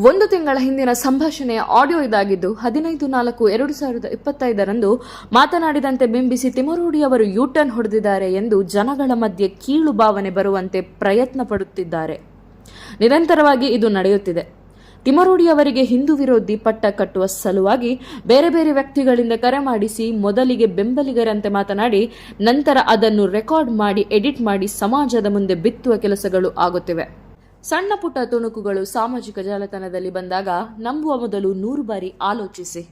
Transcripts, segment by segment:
1 ತಿಂಗಳ ಹಿಂದಿನ ಸಂಭಾಷಣೆಯ ಆಡಿಯೋ ಇದಾಗಿದ್ದು 15/4/2025 ಮಾತನಾಡಿದಂತೆ ಬಿಂಬಿಸಿ ತಿಮರೋಡಿಯವರು ಯೂಟರ್ನ್ ಹೊಡೆದಿದ್ದಾರೆ ಎಂದು ಜನಗಳ ಮಧ್ಯೆ ಕೀಳು ಭಾವನೆ ಬರುವಂತೆ ಪ್ರಯತ್ನ ಪಡುತ್ತಿದ್ದಾರೆ. ನಿರಂತರವಾಗಿ ಇದು ನಡೆಯುತ್ತಿದೆ. ತಿಮರೋಡಿಯವರಿಗೆ ಹಿಂದೂ ವಿರೋಧಿ ಪಟ್ಟ ಕಟ್ಟುವ ಸಲುವಾಗಿ ಬೇರೆ ಬೇರೆ ವ್ಯಕ್ತಿಗಳಿಂದ ಕರೆ ಮಾಡಿಸಿ ಮೊದಲಿಗೆ ಬೆಂಬಲಿಗರಂತೆ ಮಾತನಾಡಿ ನಂತರ ಅದನ್ನು ರೆಕಾರ್ಡ್ ಮಾಡಿ ಎಡಿಟ್ ಮಾಡಿ ಸಮಾಜದ ಮುಂದೆ ಬಿತ್ತುವ ಕೆಲಸಗಳು ಆಗುತ್ತಿವೆ. ಸಣ್ಣ ಪುಟ್ಟ ತುಣುಕುಗಳು ಸಾಮಾಜಿಕ ಜಾಲತಾಣದಲ್ಲಿ ಬಂದಾಗ ನಂಬುವ ಮೊದಲು 100 ಬಾರಿ ಆಲೋಚಿಸಿ.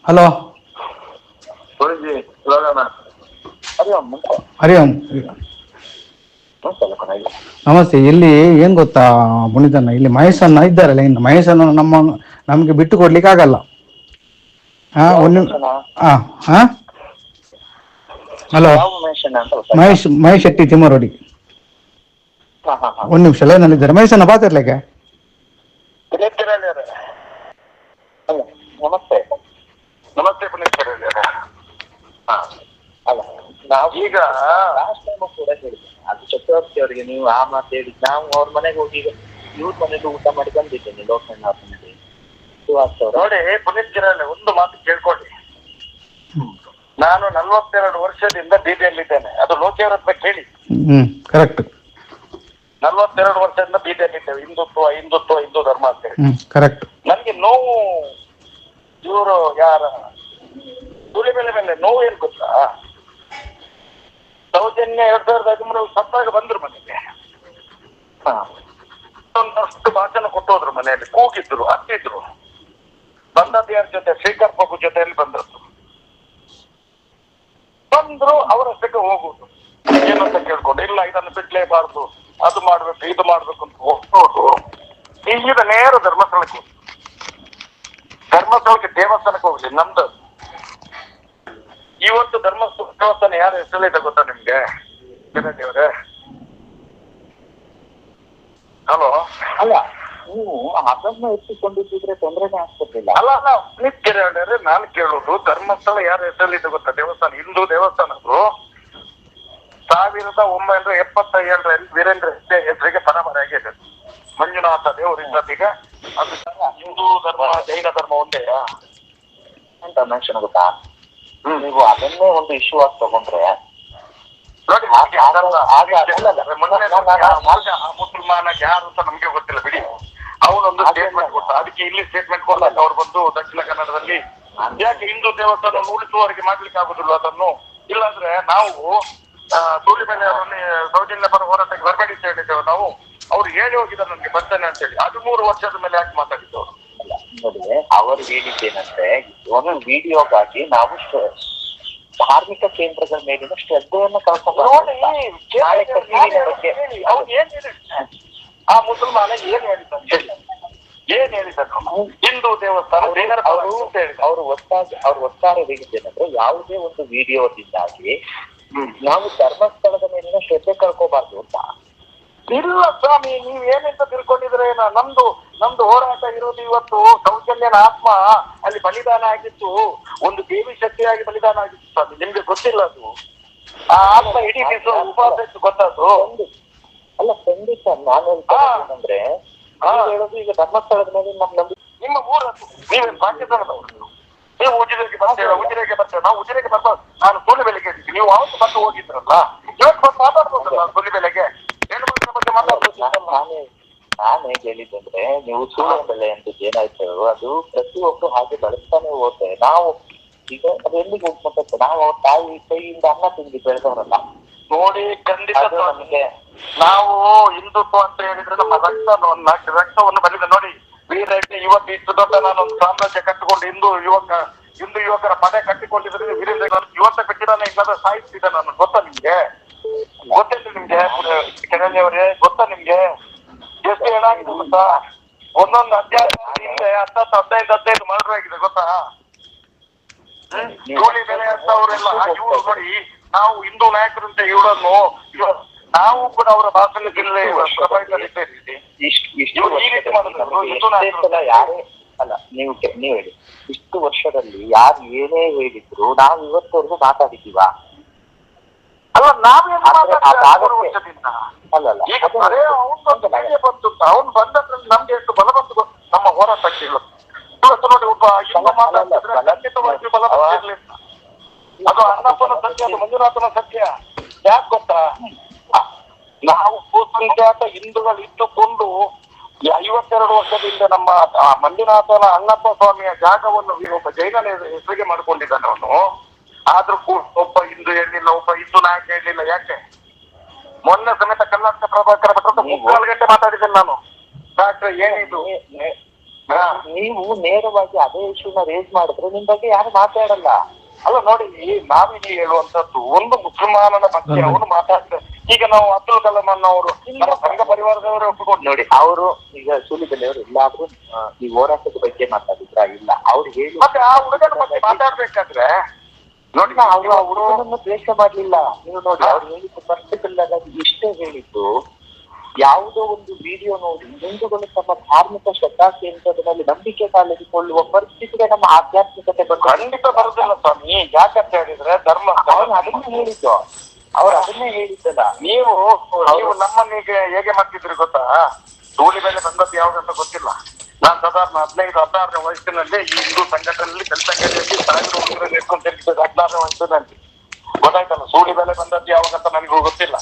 ಹಲೋ, ಹರಿ ಓಂ. ನಮಸ್ತೆ. ಇಲ್ಲಿ ಏನ್ ಗೊತ್ತಾ ಪುನೀತಣ್ಣ, ಇಲ್ಲಿ ಮಹೇಶ್ ಅಣ್ಣ ಇದ್ದಾರಲ್ಲ, ಇನ್ನು ಮಹೇಶ್ ಅಣ್ಣ ನಮ್ಗೆ ಬಿಟ್ಟು ಕೊಡ್ಲಿಕ್ಕೆ ಆಗಲ್ಲ. ಹಲೋ, ಮಹೇಶ್ ಶೆಟ್ಟಿ ತಿಮರೋಡಿ. ಒಂದ್ ನಿಮಿಷ ಲೈನಲ್ಲಿದ್ದಾರೆ. ಮಹೇಶ್ ಅಣ್ಣ ಪಾತಿರ್ಲಿಕ್ಕೆ. ನಮಸ್ತೆ ನಮಸ್ತೆ ಪುನೀತ್. ಈಗ ಲಾಸ್ಟ್ ಟೈಮ್ ಕೂಡ ಹೇಳಿದ್ದೆ, ಅದು ಚಕ್ರವರ್ತಿ ಅವರಿಗೆ ನೀವು ಆ ಮಾತು ಹೇಳಿ, ನಾವು ಅವ್ರ ಮನೆಗೆ ಹೋಗಿ ಇವ್ರ ಮನೆಗೂ ಊಟ ಮಾಡಿ ಬಂದಿದ್ದೇನೆ, ಲೋಕಣ್ಣ ಅವ್ರ ಮನೆಗೆ. ನೋಡಿ ಪುನೀತ್ ಗಿರಲ್ಲಿ, ಒಂದು ಮಾತು ಕೇಳ್ಕೊಳ್ಳಿ. ನಾನು 42 ವರ್ಷದಿಂದ ಬೀದಿಯಲ್ಲಿದ್ದೇನೆ. ಅದು ಲೋಕಿಯವರ ಹತ್ರ ಕೇಳಿ. ಕರೆಕ್ಟ್. 42 ವರ್ಷದಿಂದ ಬೀದಿಯಲ್ಲಿದ್ದೇವೆ. ಹಿಂದುತ್ವ ಹಿಂದುತ್ವ ಹಿಂದೂ ಧರ್ಮ ಅಂತ ಹೇಳಿ. ಕರೆಕ್ಟ್. ನನ್ಗೆ ನೋವು, ಇವರು ಯಾರ ಸೂರ್ಯ ಮೇಲೆ ನೋವು ಏನ್ ಗೊತ್ತಾ, ಸೌಜನ್ಯ 2013 ಸತ್ತಾಗ ಬಂದ್ರು ಮನೆಗೆ. ಒಂದಷ್ಟು ಭಾಷಣ ಕೊಟ್ಟೋದ್ರು, ಮನೆಯಲ್ಲಿ ಕೂಗಿದ್ರು, ಹತ್ತಿದ್ರು. ಬಂದದ್ದು ಯಾರ ಜೊತೆ? ಶ್ರೀಕರ್ ಪ್ರಭು ಜೊತೆಯಲ್ಲಿ ಬಂದದ್ದು. ಬಂದ್ರು, ಅವರಷ್ಟಕ್ಕೆ ಹೋಗುದು. ಏನಂತ ಕೇಳ್ಕೊಂಡು, ಇಲ್ಲ ಇದನ್ನು ಬಿಡ್ಲೇಬಾರ್ದು, ಅದು ಮಾಡ್ಬೇಕು ಇದು ಮಾಡ್ಬೇಕು ಅಂತ ಹೋಗೋದು. ಈಗ ನೇರ ಧರ್ಮಸ್ಥಳಕ್ಕೆ ದೇವಸ್ಥಾನಕ್ಕೆ ಹೋಗ್ಲಿ. ನಮ್ದು ಇವತ್ತು ದೇವಸ್ಥಾನ ಯಾರ ಹೆಸರಲ್ಲಿದೆ ಗೊತ್ತಾ ನಿಮ್ಗೆ? ದೇವ್ರೆ, ಹಲೋ. ಅಲ್ಲ, ನೀವು ಅದನ್ನ ಎತ್ತಿಕೊಂಡಿದ್ರೆ ತೊಂದರೆನೇ ಆಗ್ತಿರ್ಲಿಲ್ಲ. ಅಲ್ಲ ಪುನೀತ್ ಗಿರಿ, ನಾನು ಕೇಳೋದು ಧರ್ಮಸ್ಥಳ ಯಾರ ಹೆಸರಲ್ಲಿದೆ ಗೊತ್ತಾ? ದೇವಸ್ಥಾನ, ಹಿಂದೂ ದೇವಸ್ಥಾನ. ಅದು 1977 ವೀರೇಂದ್ರ ಹೆಸರಿಗೆ ಪರಮರಾಗಿದೆ. ಮಂಜುನಾಥ ದೇವರಿಂದ. ಈಗ ಅದು ಹಿಂದೂ ಧರ್ಮ ಜೈನ ಧರ್ಮ ಒಂದೇ ಅಂತ ಮನುಷ್ಯನ ಗೊತ್ತಾ? ನೀವು ಅದನ್ನೇ ಒಂದು ಇಶ್ಯೂ ಆಗಿ ತಗೊಂಡ್ರೆ ನೋಡಿ, ಮುಸಲ್ಮಾನ ಯಾರು ಅಂತ ನಮ್ಗೆ ಗೊತ್ತಿಲ್ಲ ಬಿಡಿ. ಅವನೊಂದು ಸ್ಟೇಟ್ಮೆಂಟ್ ಕೊಟ್ಟ, ಅದಕ್ಕೆ ಇಲ್ಲಿ ಸ್ಟೇಟ್ಮೆಂಟ್ ಕೊಡ್ಲಾಕ ಅವ್ರು ಬಂದು ದಕ್ಷಿಣ ಕನ್ನಡದಲ್ಲಿ ಯಾಕೆ ಹಿಂದೂ ದೇವಸ್ಥಾನ ಉಳಿಸುವವರಿಗೆ ಮಾಡ್ಲಿಕ್ಕೆ ಆಗುದಿಲ್ಲ ಅದನ್ನು? ಇಲ್ಲಾಂದ್ರೆ ನಾವು ಸೂರ್ಯ ಮೇಲೆ ಅವರಲ್ಲಿ ಸೌಜನ್ಯ ಪರ ಹೋರಾಟಕ್ಕೆ ಬರಬೇಡಿ ಅಂತ ಹೇಳಿದ್ದೇವೆ ನಾವು. ಅವ್ರು ಹೇಳಿ ಹೋಗಿದ್ದಾರೆ ನನಗೆ ಬರ್ತೇನೆ ಅಂತ ಹೇಳಿ. 13 ವರ್ಷದ ಮೇಲೆ ಯಾಕೆ ಮಾತಾಡಿದ್ದವರು? ನೋಡಿ, ಅವರು ಹೇಳಿದ್ದೇನಂದ್ರೆ, ಒಂದು ವಿಡಿಯೋಗಾಗಿ ನಾವು ಧಾರ್ಮಿಕ ಕೇಂದ್ರಗಳ ಮೇಲಿನ ಶ್ರದ್ಧೆಯನ್ನು ಕಳ್ಕೊಂಡು ಆ ಮುಸಲ್ಮಾನ ಏನ್ ಹೇಳಿದ್ದಾನೆ ಹೇಳಿ, ಏನ್ ಹೇಳಿದ್ದಾನೆ? ಹಿಂದೂ ದೇವಸ್ಥಾನ ಅವರು ಒಟ್ಟಾರೆ ಹೇಳಿದ್ದೇನೆಂದ್ರೆ, ಯಾವುದೇ ಒಂದು ವಿಡಿಯೋದಿಂದಾಗಿ ನಾವು ಧರ್ಮಸ್ಥಳದ ಮೇಲಿನ ಶ್ರದ್ಧೆ ಕಳ್ಕೋಬಾರ್ದು ಅಂತ. ಇಲ್ಲ ಸ್ವಾಮಿ, ನೀವ್ ಏನಂತ ತಿಳ್ಕೊಂಡಿದ್ರೆ? ನಮ್ದು ಹೋರಾಟ ಇರೋದು ಇವತ್ತು ಸೌಜನ್ಯನ ಆತ್ಮ ಅಲ್ಲಿ ಬಲಿದಾನ ಆಗಿತ್ತು, ಒಂದು ದೇವಿ ಶಕ್ತಿಯಾಗಿ ಬಲಿದಾನ ಆಗಿತ್ತು ಸ್ವಾಮಿ. ನಿಮ್ಗೆ ಗೊತ್ತಿಲ್ಲ ಅದು? ಆ ಆತ್ಮ ಇಡೀ ದಿವಸ ಉಪವಾಸ ಇತ್ತು, ಗೊತ್ತದು? ಅಲ್ಲ, ಖಂಡಿತ. ನಾನು ಹೇಳ್ತೇನೆ ಹೇಳೋದು, ಈಗ ಧರ್ಮಸ್ಥಳದ ಮೇಲೆ ನಿಮ್ಮ ಊರದ್ದು ನೀವೇನು ಪಾಕಿಸ್ತಾನದವರು? ನೀವು ಉಜಿರೆಗೆ ಬರ್ತೇವೆ, ನಾವು ಉಜಿರೆಗೆ ಬರ್ಬಾರ್ದು. ನಾನು ಸೂಲಿ ಬೆಲೆಗೆ ಇದ್ದೀನಿ, ನೀವು ಅವತ್ತು ಬಂದು ಹೋಗಿದ್ರಲ್ಲ, ಇವತ್ತು ಬಂದು ಮಾತಾಡ್ಬೋದಲ್ಲ ಸೂಲಿ ಬೆಲೆಗೆ? ಹೆಣ್ಣುಮಕ್ಕಳ ಬಗ್ಗೆ ಮಾತಾಡ್ಬೋದು. ನಾನು ಹೇಗೆ ಹೇಳಿದ್ದಂದ್ರೆ, ನೀವು ಸೂರ್ಯ ಬೆಲೆ ಅಂತ ಏನಾಯ್ತು, ಅದು ಪ್ರತಿಯೊಬ್ಬರು ಹಾಗೆ ಬಳಸ್ತಾನೆ ಹೋದ್ರೆ ನಾವು ಈಗ ಅದು ಎಲ್ಲಿಗೆ ಹೋಗ್ಬೇಕು? ನಾವು ಅವ್ರ ತಾಯಿ ಕೈಯಿಂದ ಅನ್ನ ತಿಂದು ಬೆಳೆದವರಲ್ಲ. ನೋಡಿ, ಖಂಡಿತ ನಮಗೆ ನಾವು ಹಿಂದುತ್ವ ಅಂತ ಹೇಳಿದ್ರೆ ನಮ್ಮ ರಕ್ತವನ್ನು ಬಲಿದ. ನೋಡಿ ವೀರರೆಡ್ಡಿ ಇವತ್ತು ಇಷ್ಟು ದೊಡ್ಡ ನಾನೊಂದು ಸಾಮ್ರಾಜ್ಯ ಕಟ್ಟಿಕೊಂಡು ಹಿಂದೂ ಯುವಕರ ಪಡೆ ಕಟ್ಟಿಕೊಂಡಿದ್ರೆ ವೀರೇಂದ್ರ ಇವತ್ತ ಬಿಟ್ಟಿದ್ದಾನೆ, ಇಲ್ಲದ ಸಾಯಿಸ್ತಿದ್ದೆ ನಾನು. ಗೊತ್ತಾ ನಿಮ್ಗೆ? ಗೊತ್ತಿಲ್ಲ ನಿಮ್ಗೆ ಕೆರಳಿಯವರೇ? ಗೊತ್ತಾ ನಿಮ್ಗೆ ಎಷ್ಟು ಏನಾಗಿದೆ ಗೊತ್ತಾ? ಒಂದೊಂದು ಅಧ್ಯಾಯ ಹಿಂದೆ 10-15 ಮರ್ಡರ್ ಆಗಿದೆ ಗೊತ್ತಾ? ಜೋಳಿ ಬೆಲೆ ಅಂತವರೆಲ್ಲ ಇವರು ನೋಡಿ, ನಾವು ಹಿಂದೂ ನಾಯಕರಂತೆ ಇವರನ್ನು ನಾವು ಕೂಡ ಅವರ ಭಾಷಣ ಜಿಲ್ಲೆ ಅಲ್ಲ, ನೀವು ಹೇಳಿ, ಇಷ್ಟು ವರ್ಷದಲ್ಲಿ ಯಾರು ಏನೇ ಹೇಳಿದ್ರು ನಾವು ಇವತ್ತವರೆಗೂ ಮಾತಾಡಿದ್ದೀವ? ಅಲ್ಲ ನಾವೇನು ಅದಾಗತ್ತೆ. ವರ್ಷದಿಂದ ಅಲ್ಲಲ್ಲ ಈಗ ಬರೇ ಅವನೊಂದು ಧೈರ್ಯ ಬಂತು ಅಂತ ಅವ್ನು ಬಂದ್ರಲ್ಲಿ ನಮ್ಗೆ ಎಷ್ಟು ಬಲ ಬಂತು ಗೊತ್ತು ನಮ್ಮ ಹೋರಾಟಕ್ಕೆ. ಇವತ್ತು ನೋಡಿ ಒಬ್ಬ ಹಿಂದೂ ಮಾತಾಡ್ತಿದ್ರೆ ಖಂಡಿತವಾಗಿ ಬಲ ಬಂದಿರ್ಲಿಲ್ಲ. ಅದು ಅನ್ನಪ್ಪನ ಸತ್ಯ, ಅದು ಮಂಜುನಾಥನ ಸತ್ಯ. ಯಾಕೆ ಗೊತ್ತಾ, ನಾವು ಬಹುಸಂಖ್ಯಾತ ಹಿಂದೂಗಳು ಇಟ್ಟುಕೊಂಡು 52 ವರ್ಷದಿಂದ ನಮ್ಮ ಮಂಜುನಾಥನ ಅಣ್ಣಪ್ಪ ಸ್ವಾಮಿಯ ಜಾಗವನ್ನು ಒಬ್ಬ ಜೈನನ ಹೆಸರಿಗೆ ಮಾಡ್ಕೊಂಡಿದ್ದಾನೆ ಅವನು. ಆದ್ರೂ ಕೂಡ ಒಬ್ಬ ಹಿಂದೂ ಹೇಳಲಿಲ್ಲ, ಒಬ್ಬ ಹಿಂದೂ ನಾಯಕ ಹೇಳಲಿಲ್ಲ. ಯಾಕೆ? ಮೊನ್ನೆ ಸಮೇತ ಕರ್ನಾಟಕ ಪ್ರಭಾಕರ ಭಟ್ರ 3 ಗಂಟೆ ಮಾತಾಡಿದ್ದೇನೆ ನಾನು. ಡಾಕ್ಟರ್ ಏನಿದು, ನೀವು ನೇರವಾಗಿ ಅದೇ ಇಶ್ಯೂನ ರೇಸ್ ಮಾಡಿದ್ರೆ ನಿಮ್ ಬಗ್ಗೆ ಯಾರು ಮಾತಾಡಲ್ಲ. ಅಲ್ಲ ನೋಡಿ, ನಾವಿಲ್ಲಿ ಹೇಳುವಂತದ್ದು ಒಂದು ಮುಸಲ್ಮಾನನ ಬಗ್ಗೆ ಅವನು ಮಾತಾಡ್ತಾರೆ. ಈಗ ನಾವು ಅಬ್ದುಲ್ ಕಲಾಂ ಅವರು ನಮ್ಮ ಸಂಘ ಪರಿವಾರದವರು ಒಪ್ಪಿಕೊಂಡು ನೋಡಿ, ಅವರು ಈಗ ಸೂಲಿಬೆಲೆ ಅವರು ಎಲ್ಲಾದ್ರೂ ಈ ಹೋರಾಟದ ಬಗ್ಗೆ ಮಾತಾಡಿದ್ರ? ಇಲ್ಲ. ಅವ್ರು ಹೇಳಿ ಮತ್ತೆ ಆ ಹುಡುಗನ ಬಗ್ಗೆ ಮಾತಾಡ್ಬೇಕಾದ್ರೆ ನೋಡಿ, ಅವರು ಆ ಹುಡುಗನನ್ನು ದ್ವೇಷ ಮಾಡ್ಲಿಲ್ಲ. ನೀವು ನೋಡಿ, ಅವ್ರು ಹೇಳಿದ್ದು ಪರ್ಟಿಕ್ಯುಲರ್ ಆಗಿ ಇಷ್ಟೇ ಹೇಳಿದ್ದು, ಯಾವುದೋ ಒಂದು ವಿಡಿಯೋ ನೋಡಿ ಹಿಂದೂಗಳು ತಮ್ಮ ಧಾರ್ಮಿಕ ಶ್ರದ್ಧಾ ಕೇಂದ್ರದಲ್ಲಿ ನಂಬಿಕೆ ಕಾಲೆದುಕೊಳ್ಳುವ ಪರಿಸ್ಥಿತಿಗೆ ನಮ್ಮ ಆಧ್ಯಾತ್ಮಿಕತೆ ಖಂಡಿತ ಬರುದಿಲ್ಲ ಸ್ವಾಮಿ. ಯಾಕಂತ ಹೇಳಿದ್ರೆ ಧರ್ಮ ಅವ್ರು ಅದನ್ನೇ ಹೇಳಿದ್ದು. ಅವ್ರು ಅದನ್ನೇ ಹೇಳಿದ್ದಲ್ಲ. ನೀವು ನಮ್ಮನ್ನೀಗ ಹೇಗೆ ಮಾಡ್ತಿದ್ರಿ ಗೊತ್ತಾ? ಧೂಳಿ ಮೇಲೆ ಬಂದದ್ದು ಯಾವ್ದಂತ ಗೊತ್ತಿಲ್ಲ. ನಾನು ಸಾಧಾರಣ 15-16ನೇ ವಯಸ್ಸಿನಲ್ಲಿ ಈ ಹಿಂದೂ ಸಂಘಟನೆಯಲ್ಲಿ ಕೆಲಸಂಗಡಿಯಲ್ಲಿ ಹುಡುಗರಲ್ಲಿ ಇಟ್ಕೊಂಡು ತಿರುಗಿದ್ದು 16ನೇ ವಯಸ್ಸಿನಲ್ಲಿ. ಗೊತ್ತಾಯ್ತಲ್ಲ, ಸೂಳಿ ಬೆಲೆ ಬಂದದ್ದು ಯಾವಾಗಂತ ನನಗೂ ಗೊತ್ತಿಲ್ಲ.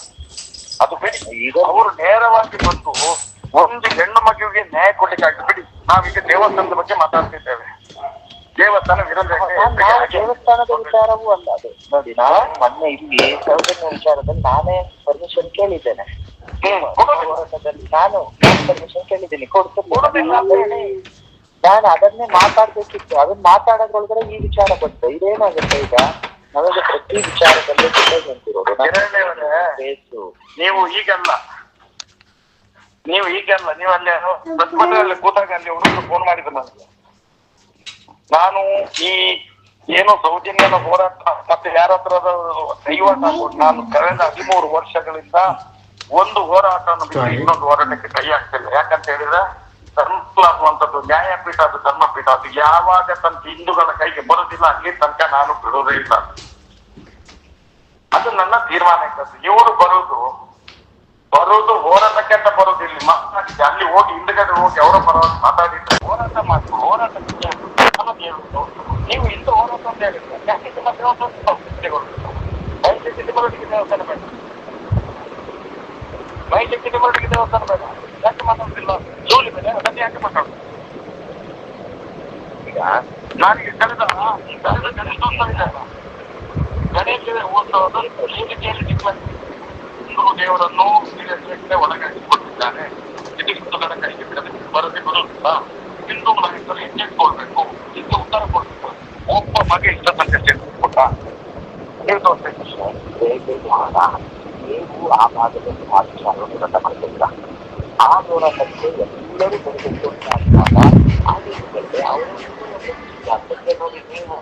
ಅದು ಬಿಡಿ, ಅವರು ನೇರವಾಗಿ ಬಂದು ಒಂದು ಹೆಣ್ಣು ಮಗುವಿಗೆ ನ್ಯಾಯ ಕೊಡ್ಲಿಕ್ಕೆ ಬಿಡಿ. ನಾವೀಗ ದೇವಸ್ಥಾನದ ಬಗ್ಗೆ ಮಾತಾಡ್ತಿದ್ದೇವೆ. ದೇವಸ್ಥಾನ ವಿರೋಧ ದೇವಸ್ಥಾನದ ವಿಚಾರವೂ ಅಲ್ಲ ಅದು. ನೋಡಿ, ನಾನು ಮೊನ್ನೆ ಇಲ್ಲಿ ಸೌಜನ್ಯ ವಿಚಾರದಲ್ಲಿ ನಾನೇ ಪರ್ಮಿಷನ್ ಕೇಳಿದ್ದೇನೆ. ಹೋರಾಟದಲ್ಲಿ ನಾನು ಪರ್ಮಿಷನ್ ಕೇಳಿದ್ದೀನಿ, ಕೊಡ್ತಿರ್ಲಿಲ್ಲ. ನಾನು ಅದನ್ನೇ ಮಾತಾಡ್ಬೇಕಿತ್ತು. ಅದನ್ನ ಮಾತಾಡೋದ್ರೊಳಗಡೆ ಈ ವಿಚಾರ ಬಂತು. ಇದೇನಾಗುತ್ತೆ ಈಗ ನಮಗೆ ಪ್ರತಿ ವಿಚಾರದಲ್ಲಿ ನಿಂತಿರೋದು. ನೀವು ಈಗಲ್ಲ ನೀವು ಅಲ್ಲಿ ಕೂತಾಗ ಅಲ್ಲಿ ಹುಡುಗರು ಫೋನ್ ಮಾಡಿದ್ರು ನನಗೆ. ನಾನು ಈ ಏನು ಸೌಜನ್ಯದ ಹೋರಾಟ ಮತ್ತೆ ಯಾರ ಹತ್ರದ ಕೈವಾಟ ಹಾಕೊಂಡು ನಾನು ಕಳೆದ 13 ವರ್ಷಗಳಿಂದ ಒಂದು ಹೋರಾಟವನ್ನು ಬಿಟ್ಟು ಇನ್ನೊಂದು ಹೋರಾಟಕ್ಕೆ ಕೈ ಹಾಕ್ತಿಲ್ಲ. ಯಾಕಂತ ಹೇಳಿದ್ರೆ ಧರ್ಮಸ್ಥಳ ಅನ್ನುವಂಥದ್ದು ನ್ಯಾಯಪೀಠ, ಅದು ಧರ್ಮಪೀಠ. ಅದು ಯಾವಾಗ ತನ್ನ ಹಿಂದೂಗಳ ಕೈಗೆ ಬರುದಿಲ್ಲ ಅಲ್ಲಿ ತನಕ ನಾನು ಬಿಡೋದೇ ಇಲ್ಲ. ಅದು ನನ್ನ ತೀರ್ಮಾನ ಇದ್ದದ್ದು. ಇವರು ಬರುದು ಹೋರಾಟಕ್ಕೆ ಅಂತ ಬರುದು. ಇಲ್ಲಿ ಮಾತಾಡಿದ್ದೆ, ಅಲ್ಲಿ ಹೋಗಿ ಹಿಂದಗಡೆ ಹೋಗಿ ಅವರ ಪರವಾಗಿ ಮಾತಾಡಿದ್ರೆ ಹೋರಾಟ ಮಾಡಿ ಹೋರಾಟಕ್ಕೆ ಹೇಳುದು. ನೀವು ಇಂಥ ಹೋರಾಟ ಅಂತ ಹೇಳಿದ್ರೆ ಮೈಸೂರಿಗೆ ದೇವಸ್ಥಾನ ಬೇಡ, ಮೈಸೂರಿಗೆ ದೇವಸ್ಥಾನ ಬೇಡ. ಯಾಕೆ ಮಾತಾಡುದಿಲ್ಲ? ಜೋಲಿ ಬೇರೆ ಅದನ್ನ ಯಾಕೆ ಮಾತಾಡುದು? ಈಗ ನಾನೀಗ ಕಳೆದ ಗಣೇಶೋತ್ಸವ ಇದೆ. ಗಣೇಶ ಉತ್ಸವದ ವೇದಿಕೆಯಲ್ಲಿ ಹಿಂದೂ ದೇವರನ್ನು ಒಳಗಾಕಿಕೊಂಡಿದ್ದಾನೆ. ಇದು ಹಿಂದೂಗಳ ಕೈಗೆ ಬರದೆ ಬರುತ್ತಾ? ಹಿಂದೂ ನಾಯಕರು ಎಚ್ಚೆತ್ಕೊಳ್ಬೇಕು, ಇದಕ್ಕೆ ಉತ್ತರ ಕೊಡ್ಬೇಕು. ಒಬ್ಬ ಮಗ ಇಷ್ಟ ಸಂಕಷ್ಟ ಕೊಟ್ಟ ನೀವು ಆ ಭಾಗದಲ್ಲಿ ಆ ವಿಚಾರವನ್ನು ಹೋರಾಟ ಮಾಡ್ತಿಲ್ಲ. ಆ ಹೋರಾಟಕ್ಕೆ ಎಲ್ಲರೂ ಬರಬೇಕು ಅಂತ ನೋಡಿ. ನೀವು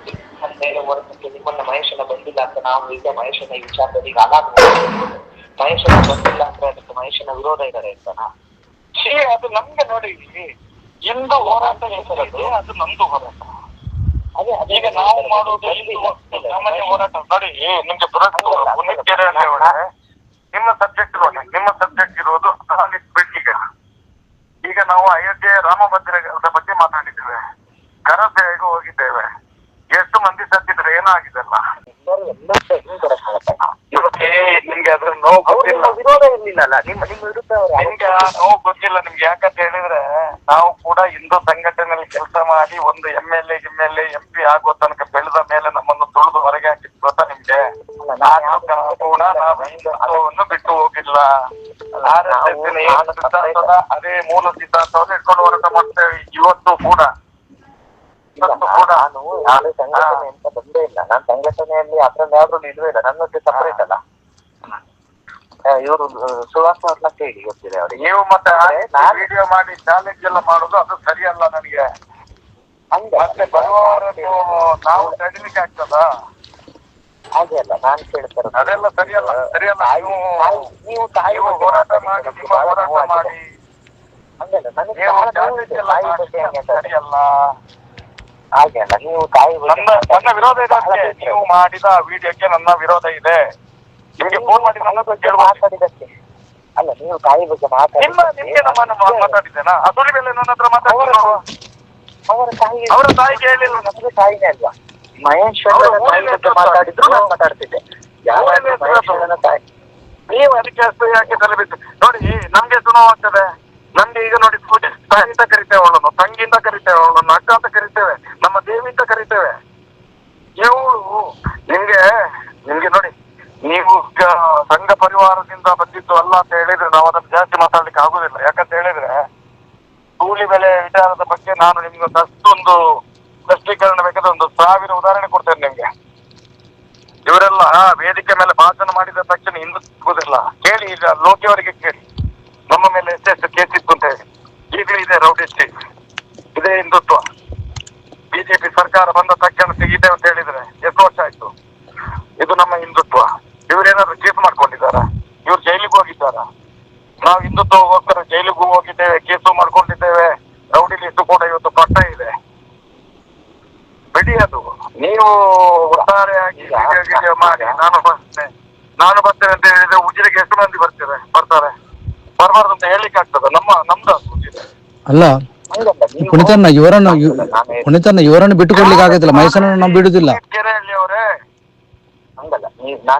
ಮೇಲೆ ಹೋರಾಟಕ್ಕೆ ನಿಮ್ಮನ್ನ ಮಹೇಶನ ಬಂದಿಲ್ಲ ಅಂತ ನಾವು ಈಗ ಮಹೇಶನ ಈ ವಿಚಾರದಲ್ಲಿ ಈಗ ಅಲಾಗ್ ಮಹೇಶನ ಬಂದಿಲ್ಲ ಅಂದ್ರೆ ಅದಕ್ಕೆ ಮಹೇಶನ ವಿರೋಧ ಇದ್ದಾರೆ ಅಂತನಾ? ಅದು ನಮ್ಗೆ ನೋಡಿ, ಹಿಂದೂ ಹೋರಾಟ ಹೆಸರಲ್ಲಿ ಅದು ನಮ್ದು ಹೋರಾಟ. ಅದೇ ಈಗ ನಾವು ಮಾಡೋದು ಸಾಮಾನ್ಯ ಹೋರಾಟ ನೋಡಿ. ನಿಮ್ಗೆ ನಿಮ್ಮ ಸಬ್ಜೆಕ್ಟ್ ಇರೋದು ಈಗ ಈಗ ನಾವು ಅಯೋಧ್ಯೆ ರಾಮ ಮಂದಿರದ ಬಗ್ಗೆ ಮಾತಾಡಿದ್ದೇವೆ, ಕರಸೇವೆಗೂ ಹೋಗಿದ್ದೇವೆ. ಎಷ್ಟು ಮಂದಿ ಸತ್ತಿದ್ರೆ ಏನಾಗಿದೆಲ್ಲ ನಿಮ್ಗೆ ಅದ್ರ ನೋವು ಗೊತ್ತಿಲ್ಲ. ವಿರೋಧ ಇರ್ಲಿಲ್ಲಲ್ಲ ನಿಮ್ಮ ವಿರುದ್ಧ ನಿಮ್ಗೆ ಆ ನೋವು ಗೊತ್ತಿಲ್ಲ ನಿಮ್ಗೆ. ಯಾಕಂತ ಹೇಳಿದ್ರೆ ನಾವು ಕೂಡ ಹಿಂದೂ ಸಂಘಟನೆಯಲ್ಲಿ ಕೆಲಸ ಮಾಡಿ ಒಂದು MLA MP ಆಗೋ ತನಕ ಬೆಳೆದ ಮೇಲೆ ನಮ್ಮನ್ನು ತುಳಿದು ಹೊರಗೆ ಹಾಕಿದ್ ಗೊತ್ತಾ ನಿಮ್ಗೆ? ಕೂಡ ನಾವು ಹಿಂದುತ್ವವನ್ನು ಬಿಟ್ಟು ಹೋಗಿಲ್ಲ. ಅದೇ ಮೂಲ ಸಿದ್ಧಾಂತವನ್ನು ಇಟ್ಕೊಂಡು ಹೋರಾಟ ಮಾಡ್ತೇವೆ ಇವತ್ತು ಕೂಡ. ನಾನು ಸಂಘಟನೆ ಅಂತ ಬಂದೇ ಇಲ್ಲ. ನಾನು ಸಂಘಟನೆಯಲ್ಲಿ ಅದ್ರಲ್ಲಿ ಯಾವ್ದು ನಿಲ್ವೇ ಇಲ್ಲ. ನನ್ನೊಟ್ಟಿಗೆ ಸಪರೇಟ್ ಅಲ್ಲ. ಇವರು ಸುಹಾಸ್ ಅವ್ರನ್ನ ಕೇಳಿ ಗೊತ್ತಿದೆ ಅವ್ರಿಗೆ. ನೀವು ಮತ್ತೆ ವಿಡಿಯೋ ಮಾಡಿ ಚಾಲೆಂಜ್ ಎಲ್ಲ ಮಾಡುದು ಅದು ಸರಿಯಲ್ಲ ನನಗೆ. ಮತ್ತೆ ಬರುವವರನ್ನು ನಾವು ತಡಿಲಿಕ್ಕೆ ಆಗ್ತದ? ಹಾಗೆ ಅಲ್ಲ ನಾನು ಕೇಳ್ತಾರೆ. ಅದೆಲ್ಲ ಸರಿಯಲ್ಲ. ನೀವು ತಾಯಿ ಹೋರಾಟ ಮಾಡಿ ನಿಮ್ಮ ಹೋರಾಟ ಮಾಡಿ ಹಂಗಲ್ಲ ನನಗೆ ಸರಿಯಲ್ಲ. ಹಾಗೆ ಅಲ್ಲ ನೀವು ತಾಯಿ ನನ್ನ ವಿರೋಧ ಇದೆ. ನೀವು ಮಾಡಿದ ವಿಡಿಯೋಕ್ಕೆ ನನ್ನ ವಿರೋಧ ಇದೆ. ನಿಮ್ಗೆ ಫೋನ್ ಮಾಡಿ ನನ್ನ ಹತ್ರ ಕೇಳ್ಬೋದು. ಮಾತಾಡಿದಕ್ಕೆ ಅಲ್ಲ, ನೀವು ತಾಯಿ ಬಗ್ಗೆ ನಿಮ್ಗೆ ಮಾತಾಡಿದ್ದೇನಾ? ಸುಳಿ ಮೇಲೆ ನನ್ನ ಹತ್ರ ಮಾತಾಡ್ತಾರೆ. ಅವರ ತಾಯಿಗೆ ಹೇಳಿಲ್ಲ. ನಮಗೆ ತಾಯಿನೇ ಅಲ್ವಾ? ಮಹೇಶ್ವರನ ತಾಯಿ ಬಗ್ಗೆ ಮಾತಾಡಿದ್ರು ನಾನು ಮಾತಾಡ್ತಿದ್ದೆ. ಮಹೇಶ್ವರನ ತಾಯಿ ನೀವು ಅದಕ್ಕೆ ಅಷ್ಟು ಯಾಕೆ ತಲೆ ಬಿದ್ದು? ನೋಡಿ, ನಮ್ಗೆ ನೋವಾಗ್ತದೆ. ನಮ್ಗೆ ಈಗ ನೋಡಿ, ಪೂಜೆ ತಾಯಿ ಅಂತ ಕರಿತೇವೆ ಅವಳನ್ನು, ತಂಗಿಯಿಂದ ಕರಿತೇವೆ ಅವಳನ್ನು, ಅಕ್ಕ ಅಂತ ಕರಿತೇವೆ, ನಮ್ಮ ದೇವಿ ಅಂತ ಕರಿತೇವೆ. ಇವಳು ನಿಮ್ಗೆ ನೋಡಿ, ನೀವು ಸಂಘ ಪರಿವಾರದಿಂದ ಬಂದಿದ್ದು ಅಲ್ಲ ಅಂತ ಹೇಳಿದ್ರೆ ನಾವು ಅದನ್ನು ಜಾಸ್ತಿ ಮಾತಾಡ್ಲಿಕ್ಕೆ ಆಗುದಿಲ್ಲ. ಯಾಕಂತ ಹೇಳಿದ್ರೆ ಕೂಲಿ ಬೆಲೆ ವಿಚಾರದ ಬಗ್ಗೆ ನಾನು ನಿಮ್ಗೆ ಅಷ್ಟೊಂದು ಸ್ಪಷ್ಟೀಕರಣ ಬೇಕಾದ್ರೆ 1000 ಉದಾಹರಣೆ ಕೊಡ್ತೇನೆ ನಿಮ್ಗೆ. ಇವರೆಲ್ಲ ವೇದಿಕೆ ಮೇಲೆ ಭಾಷಣ ಮಾಡಿದ ತಕ್ಷಣ ಹಿಂದೂ ಸಿಗುದಿಲ್ಲ. ಕೇಳಿ, ಈಗ ಲೋಕಿಯವರಿಗೆ ಕೇಳಿ, ನಮ್ಮ ಮೇಲೆ ಎಷ್ಟೆಷ್ಟು ಕೇಸ್ ಇತ್ತು ಅಂತ ಹೇಳಿ. ಈಗಲೂ ಇದೆ ರೌಡಿಸ್ಟಿ, ಇದೇ ಹಿಂದುತ್ವ. ಬಿಜೆಪಿ ಸರ್ಕಾರ ಬಂದ ತಕ್ಷಣ ತೆಗಿದೆ ಅಂತ ಹೇಳಿದ್ರೆ ಎಷ್ಟು ವರ್ಷ ಆಯ್ತು? ಇದು ನಮ್ಮ ಹಿಂದುತ್ವ. ಇವರೇನಾದ್ರು ಕೇಸ್ ಮಾಡ್ಕೊಂಡಿದ್ದಾರ? ಇವ್ರು ಜೈಲಿಗೆ ಹೋಗಿದ್ದಾರ? ನಾವು ಹಿಂದುತ್ವಗೋಸ್ಕರ ಜೈಲಿಗೂ ಹೋಗಿದ್ದೇವೆ, ಕೇಸು ಮಾಡ್ಕೊಂಡಿದ್ದೇವೆ. ರೌಡಿ ಲಿಸ್ಟ್ ಕೂಡ ಇವತ್ತು ಪಟ್ಟ ಇದೆ. ಬಿಡಿ ಅದು. ನೀವು ಒಟ್ಟಾರೆಯಾಗಿ ಮಾಡಿ ನಾನು ಬರ್ತೇನೆ ಅಂತ ಹೇಳಿದ್ರೆ ಉಜಿರೆಗೆ ಎಷ್ಟು ಮಂದಿ ಬರ್ತಾರೆ? ಬರಬಾರ್ದು ಅಂತ ಹೇಳಿಕ್ಕೆ ಆಗ್ತದ? ನಮ್ದು ಉಜಿರೆ ಅಲ್ಲ ಪುಣಿತನ್ನ ಇವರನ್ನು ಬಿಟ್ಟುಕೊಡ್ಲಿಕ್ಕೆ ಆಗೋದಿಲ್ಲ. ಮಹೇಶನನ್ನು ನಾವು ಬಿಡುದಿಲ್ಲ. ಕೆರೆಹಳ್ಳಿ ಅವರೇ, ಹಂಗಲ್ಲ.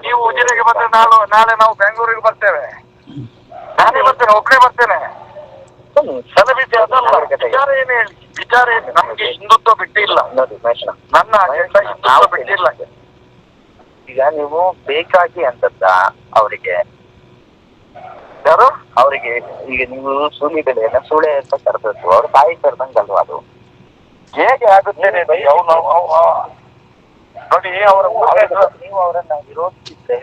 ನೀವು ಉಜಿರೆಗೆ ಬಂದ್ರೆ ನಾಳೆ ನಾವು ಬೆಂಗಳೂರಿಗೆ ಬರ್ತೇವೆ. ನಾನೇ ಬರ್ತೇನೆ, ಒಬ್ಬನೇ ಬರ್ತೇನೆ. ಸಲಬಿಸಿ ಅದಲ್ಲ. ವಿಚಾರ ಏನು ಹೇಳಿ? ವಿಚಾರ ಏನು? ನಮ್ಗೆ ಹಿಂದುತ್ವ ಬಿಟ್ಟಿಲ್ಲ. ನೋಡಿ ಮಹೇಶನ, ನನ್ನ ಅಜೆಂಡಾ ಹಿಂದುತ್ವ ಬಿಟ್ಟಿಲ್ಲ. ಈಗ ನೀವು ಬೇಕಾಗಿ ಅಂತದ್ದ ಅವರಿಗೆ ಯಾರು ಅವರಿಗೆ ಈಗ ನೀವು ಸೂಲಿ ಬೆಲೆಯನ್ನ ಸುಳೆ ಅಂತ ಕರೆದದ್ದು, ಅವ್ರ ತಾಯಿ ಕರೆದಂಗಲ್ವಾ ಅದು? ಹೇಗೆ ಆಗುತ್ತೆ? ನೋಡಿ, ನೀವು ಅವರನ್ನ ವಿರೋಧಿಸಿದ್ರೆ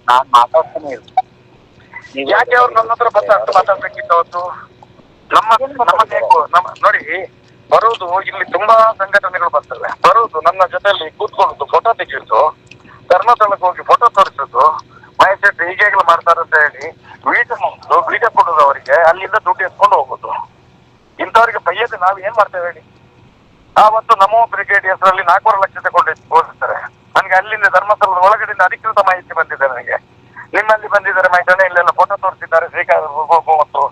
ನಾನ್ ಮಾತಾಡ್ತಾನೆ ಇರ್ತೇನೆ. ಯಾಕೆ ಅವ್ರು ನನ್ನ ಹತ್ರ ಅಷ್ಟು ಮಾತಾಡ್ಬೇಕಿತ್ತು ಅವತ್ತು? ನೋಡಿ, ಬರುವುದು ಇಲ್ಲಿ ತುಂಬಾ ಸಂಘಟನೆಗಳು ಬರ್ತವೆ. ಬರುವುದು ನನ್ನ ಜೊತೆಯಲ್ಲಿ ಕೂತ್ಕೊಳ್ಳುದು, ಫೋಟೋ ತೆಗೆಯುದು, ಧರ್ಮಸ್ಥಳಕ್ಕೆ ಹೋಗಿ ಫೋಟೋ ತೋರಿಸುದು, ಮಹೇಶ್ ಶೆಟ್ಟಿ ಹೀಗೆಲ್ಲ ಮಾಡ್ತಾರೆ ಅಂತ ಹೇಳಿ ವಿಡಿಯೋ ಕೊಡುದು ಅವರಿಗೆ, ಅಲ್ಲಿಂದ ದುಡ್ಡು ಎತ್ಕೊಂಡು ಹೋಗುದು. ಇಂಥವ್ರಿಗೆ ಬೈಯದೆ ನಾವು ಏನ್ ಮಾಡ್ತೇವೆ ಹೇಳಿ? ಆವತ್ತು ನಮೋ ಬ್ರಿಗೇಡ್ ಹೆಸರಲ್ಲಿ 4 ಲಕ್ಷ ತಗೊಂಡಿರ್ತಾರೆ. ನನಗೆ ಅಲ್ಲಿಂದ ಧರ್ಮಸ್ಥಳದ ಒಳಗಡೆಯಿಂದ ಅಧಿಕೃತ ಮಾಹಿತಿ ಬಂದಿದೆ. ನನಗೆ ನಿಮ್ಮಲ್ಲಿ ಬಂದಿದ್ದಾರೆ ಮೈದಾನ, ಇಲ್ಲೆಲ್ಲ ಫೋಟೋ ತೋರಿಸಿದ್ದಾರೆ. ಶ್ರೀಕಾಂತ್ ಮತ್ತು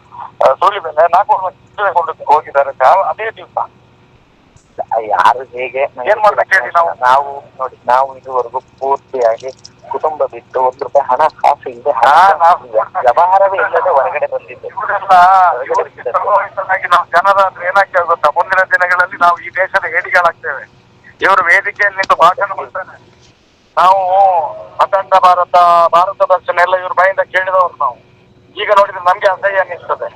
ಸೂಲಿ ಮೇಲೆ 4 ಲಕ್ಷ ತಗೊಂಡು ಹೋಗಿದ್ದಾರೆ ಅದೇ ದಿವಸ. ಯಾರು ಹೇಗೆ ಏನ್ ಮಾಡ್ಬೇಕು ಹೇಳಿ? ನಾವು ನೋಡಿ, ನಾವು ಇದುವರೆಗೂ ಪೂರ್ತಿಯಾಗಿ ಕುಟುಂಬ ಬಿಟ್ಟು ₹1 ಹಣ ಕಾಸು ಇಲ್ಲದೆ ವ್ಯವಹಾರವೇ ಇಲ್ಲದೆ ಹೊರಗಡೆ ಬಂದಿದ್ದೆ. ನಾವು ಜನರ ಏನಾಗ್ತೇವೆ ಗೊತ್ತಾ? ಮುಂದಿನ ದಿನಗಳಲ್ಲಿ ನಾವು ಈ ದೇಶದ ಹೇಡಿಗಳಾಗ್ತೇವೆ. ಇವರು ವೇದಿಕೆಯಲ್ಲಿ ನಿಂತು ಭಾಷಣ ಮಾಡ್ತಾರೆ. ನಾವು ಅಖಂಡ ಭಾರತ ದರ್ಶನ ಎಲ್ಲ ಇವ್ರ ಬಾಯಿಂದ ಕೇಳಿದವರು ನಾವು. ಈಗ ನೋಡಿದ್ರೆ ನಮ್ಗೆ ಅಸಹ್ಯ ಅನ್ನಿಸ್ತದೆ.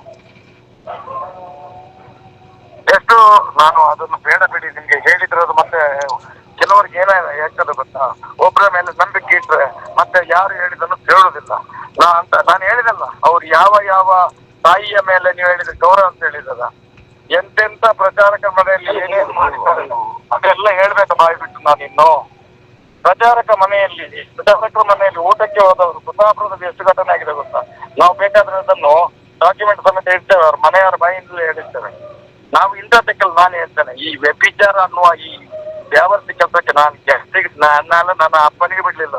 ಎಷ್ಟು ನಾನು ಅದನ್ನು ಬೇಡ ಬಿಡಿ, ನಿಮ್ಗೆ ಹೇಳಿದ್ರದು ಮತ್ತೆ ಕೆಲವರಿಗೆ ಏನಾಗ್ತದೆ ಗೊತ್ತಾ? ಒಬ್ಬರ ಮೇಲೆ ನಂಬಿಕೆ ಇಟ್ರೆ ಮತ್ತೆ ಯಾರು ಹೇಳಿದನ್ನು ಕೇಳುವುದಿಲ್ಲ. ನಾನು ಹೇಳಿದಲ್ಲ, ಅವ್ರು ಯಾವ ತಾಯಿಯ ಮೇಲೆ ನೀವು ಹೇಳಿದ್ರೆ ಗೌರವ ಅಂತ ಹೇಳಿದಲ್ಲ, ಎಂತೆಂತ ಪ್ರಚಾರಕ ಮನೆಯಲ್ಲಿ ಏನೇನು ಮಾಡಿದ್ದಾರೆ ಅದೆಲ್ಲ ಹೇಳ್ಬೇಕು ಬಾಯಿ ಬಿಟ್ಟು. ನಾನು ಇನ್ನು ಪ್ರಚಾರಕರ ಮನೆಯಲ್ಲಿ ಊಟಕ್ಕೆ ಹೋದವರು ಕುಂದಾಪುರದಲ್ಲಿ ಎಷ್ಟು ಘಟನೆ ಆಗಿದೆ ಗೊತ್ತಾ? ನಾವು ಬೇಕಾದ್ರೆ ಅದನ್ನು ಡಾಕ್ಯುಮೆಂಟ್ ಸಮೇತ ಇರ್ತೇವೆ, ಅವ್ರ ಮನೆಯವರ ಬಾಯಿಂದಲೇ ಹೇಳಿರ್ತೇವೆ. ನಾವು ಇಂಥದ್ದಕ್ಕೆಲ್ಲ ನಾನು ಹೇಳ್ತೇನೆ, ಈ ವ್ಯಭಿಚಾರ ಅನ್ನುವ ಈ ವ್ಯಾವರ್ತಿ ಕೆಲಸಕ್ಕೆ ನನ್ನ ಅಪ್ಪನಿಗೆ ಬಿಡ್ಲಿಲ್ಲ.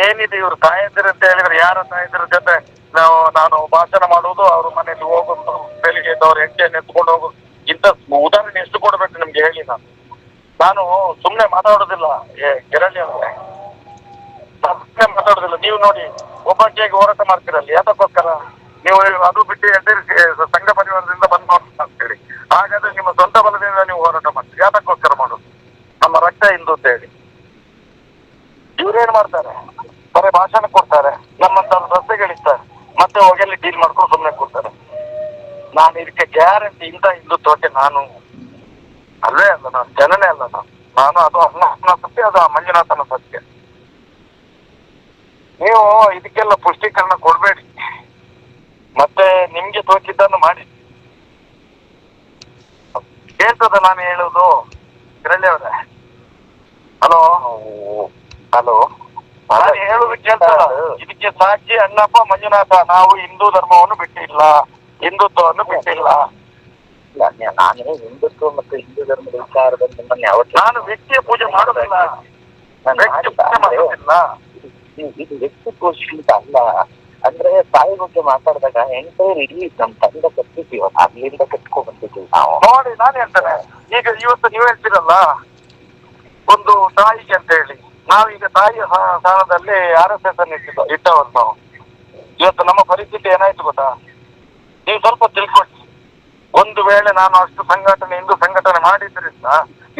ಏನಿದೆ ಇವರು ತಾಯಂದಿರು ಅಂತ ಹೇಳಿದ್ರೆ, ಯಾರ ತಾಯಂದಿರ ಜೊತೆ ನಾನು ಭಾಷಣ ಮಾಡುವುದು, ಅವ್ರ ಮನೆಯಲ್ಲಿ ಹೋಗೋದು, ಬೆಳಿಗ್ಗೆ ಎದ್ದವ್ರು ಹೆಂಡತಿಯನ್ನು ಎತ್ಕೊಂಡು ಹೋಗೋದು, ಇಂಥ ಉದಾಹರಣೆ ಎಷ್ಟು ಕೊಡ್ಬೇಕು ನಿಮ್ಗೆ ಹೇಳಿ? ನಾನು ಸುಮ್ನೆ ಮಾತಾಡೋದಿಲ್ಲ. ಗಿರಳ್ಳಿ ಅಂದ್ರೆ ಸುಮ್ನೆ ಮಾತಾಡೋದಿಲ್ಲ. ನೀವು ನೋಡಿ, ಒಬ್ಬಾಕಿಯಾಗಿ ಹೋರಾಟ ಮಾಡ್ತೀರಲ್ಲಿ, ಯಾತಕ್ಕೋಸ್ಕರ? ನೀವು ಅದು ಬಿಟ್ಟು ಸಂಘ ಪರಿವಾರದಿಂದ ಬಂದ್ ಅಂತೇಳಿ, ಹಾಗಾದ್ರೆ ನಿಮ್ಮ ಸ್ವಂತ ಬಲದಿಂದ ನೀವು ಹೋರಾಟ ಮಾಡ್ತೀರಿ. ಯಾತಕ್ಕೋಸ್ಕರ ಮಾಡೋದು? ನಮ್ಮ ರಕ್ತ ಹಿಂದೂ ಅಂತ ಹೇಳಿ. ಇವ್ರೇನ್ ಮಾಡ್ತಾರೆ? ಬರೀ ಭಾಷಣ ಕೊಡ್ತಾರೆ, ನಮ್ಮಂತ ರಸ್ತೆಗಳಿರ್ತಾರೆ, ಮತ್ತೆ ಹೋಗಲ್ಲಿ ಡೀಲ್ ಮಾಡ್ಕೊಂಡು ಸುಮ್ಮನೆ ಕೊಡ್ತಾರೆ. ನಾನು ಇದಕ್ಕೆ ಗ್ಯಾರಂಟಿ, ಇಂಥ ಹಿಂದುತ್ವಕ್ಕೆ ನಾನು ಅಲ್ಲೇ ಅಲ್ಲ, ನಾನು ಜನನೇ ಅಲ್ಲ. ನಾನು ಅದು ಅನ್ನ ಸತ್ಯ, ಅದು ಮಂಜುನಾಥನ ಸತ್ಯ. ನೀವು ಇದಕ್ಕೆಲ್ಲ ಪುಷ್ಟೀಕರಣ ಕೊಡ್ಬೇಡಿ, ಮತ್ತೆ ನಿಮ್ಗೆ ತೋಚಿದ್ದನ್ನು ಮಾಡಿ. ಕೇಳ್ತದ ನಾನು ಹೇಳುವುದು? ಗಿರಳ್ಳಿ ಅವರೇ, ಹಲೋ ನಾನು ಹೇಳುದು ಕೇಳ್ತದ? ಇದಕ್ಕೆ ಸಾಕ್ಷಿ ಅಣ್ಣಪ್ಪ ಮಂಜುನಾಥ. ನಾವು ಹಿಂದೂ ಧರ್ಮವನ್ನು ಬಿಟ್ಟಿಲ್ಲ, ಹಿಂದುತ್ವವನ್ನು ಬಿಟ್ಟಿಲ್ಲ. ನಾನು ಹಿಂದುತ್ವ ಮತ್ತು ಹಿಂದೂ ಧರ್ಮದ ವಿಚಾರದಲ್ಲಿ ನಿಮ್ಮನ್ನು ಯಾವತ್ತು ನಾನು ವ್ಯಕ್ತಿಯ ಪೂಜೆ ಮಾಡೋದಿಲ್ಲ, ಇದು ವ್ಯಕ್ತಿಗೋಷ್ಠಿತ ಅಲ್ಲ. ಅಂದ್ರೆ ತಾಯಿ ಬಗ್ಗೆ ಮಾತಾಡಿದಾಗ ಎಂಟೈರ್ ಇಡೀ ನಮ್ ತಂದೆ ಕಟ್ಟಿದ್ದೀವಿ, ಅಲ್ಲಿಂದ ಕಟ್ಕೊಂಡ್ ಬಂದಿದ್ದೀವಿ ನಾವು. ನೋಡಿ ನಾನು ಹೇಳ್ತೇನೆ, ಈಗ ಇವತ್ತು ನೀವು ಹೇಳ್ತೀರಲ್ಲ ಒಂದು ತಾಯಿಗೆ ಅಂತ ಹೇಳಿ, ನಾವೀಗ ತಾಯಿಯ ಸ್ಥಾನದಲ್ಲಿ RSS ಅನ್ನು ಇಟ್ಟವರು ನಾವು. ಇವತ್ತು ನಮ್ಮ ಪರಿಸ್ಥಿತಿ ಏನಾಯ್ತು ಗೊತ್ತಾ? ನೀವು ಸ್ವಲ್ಪ ತಿಳ್ಕೊಳ್ಳಿ. ಒಂದು ವೇಳೆ ನಾನು ಅಷ್ಟು ಹಿಂದೂ ಸಂಘಟನೆ ಮಾಡಿದ್ರಿಂದ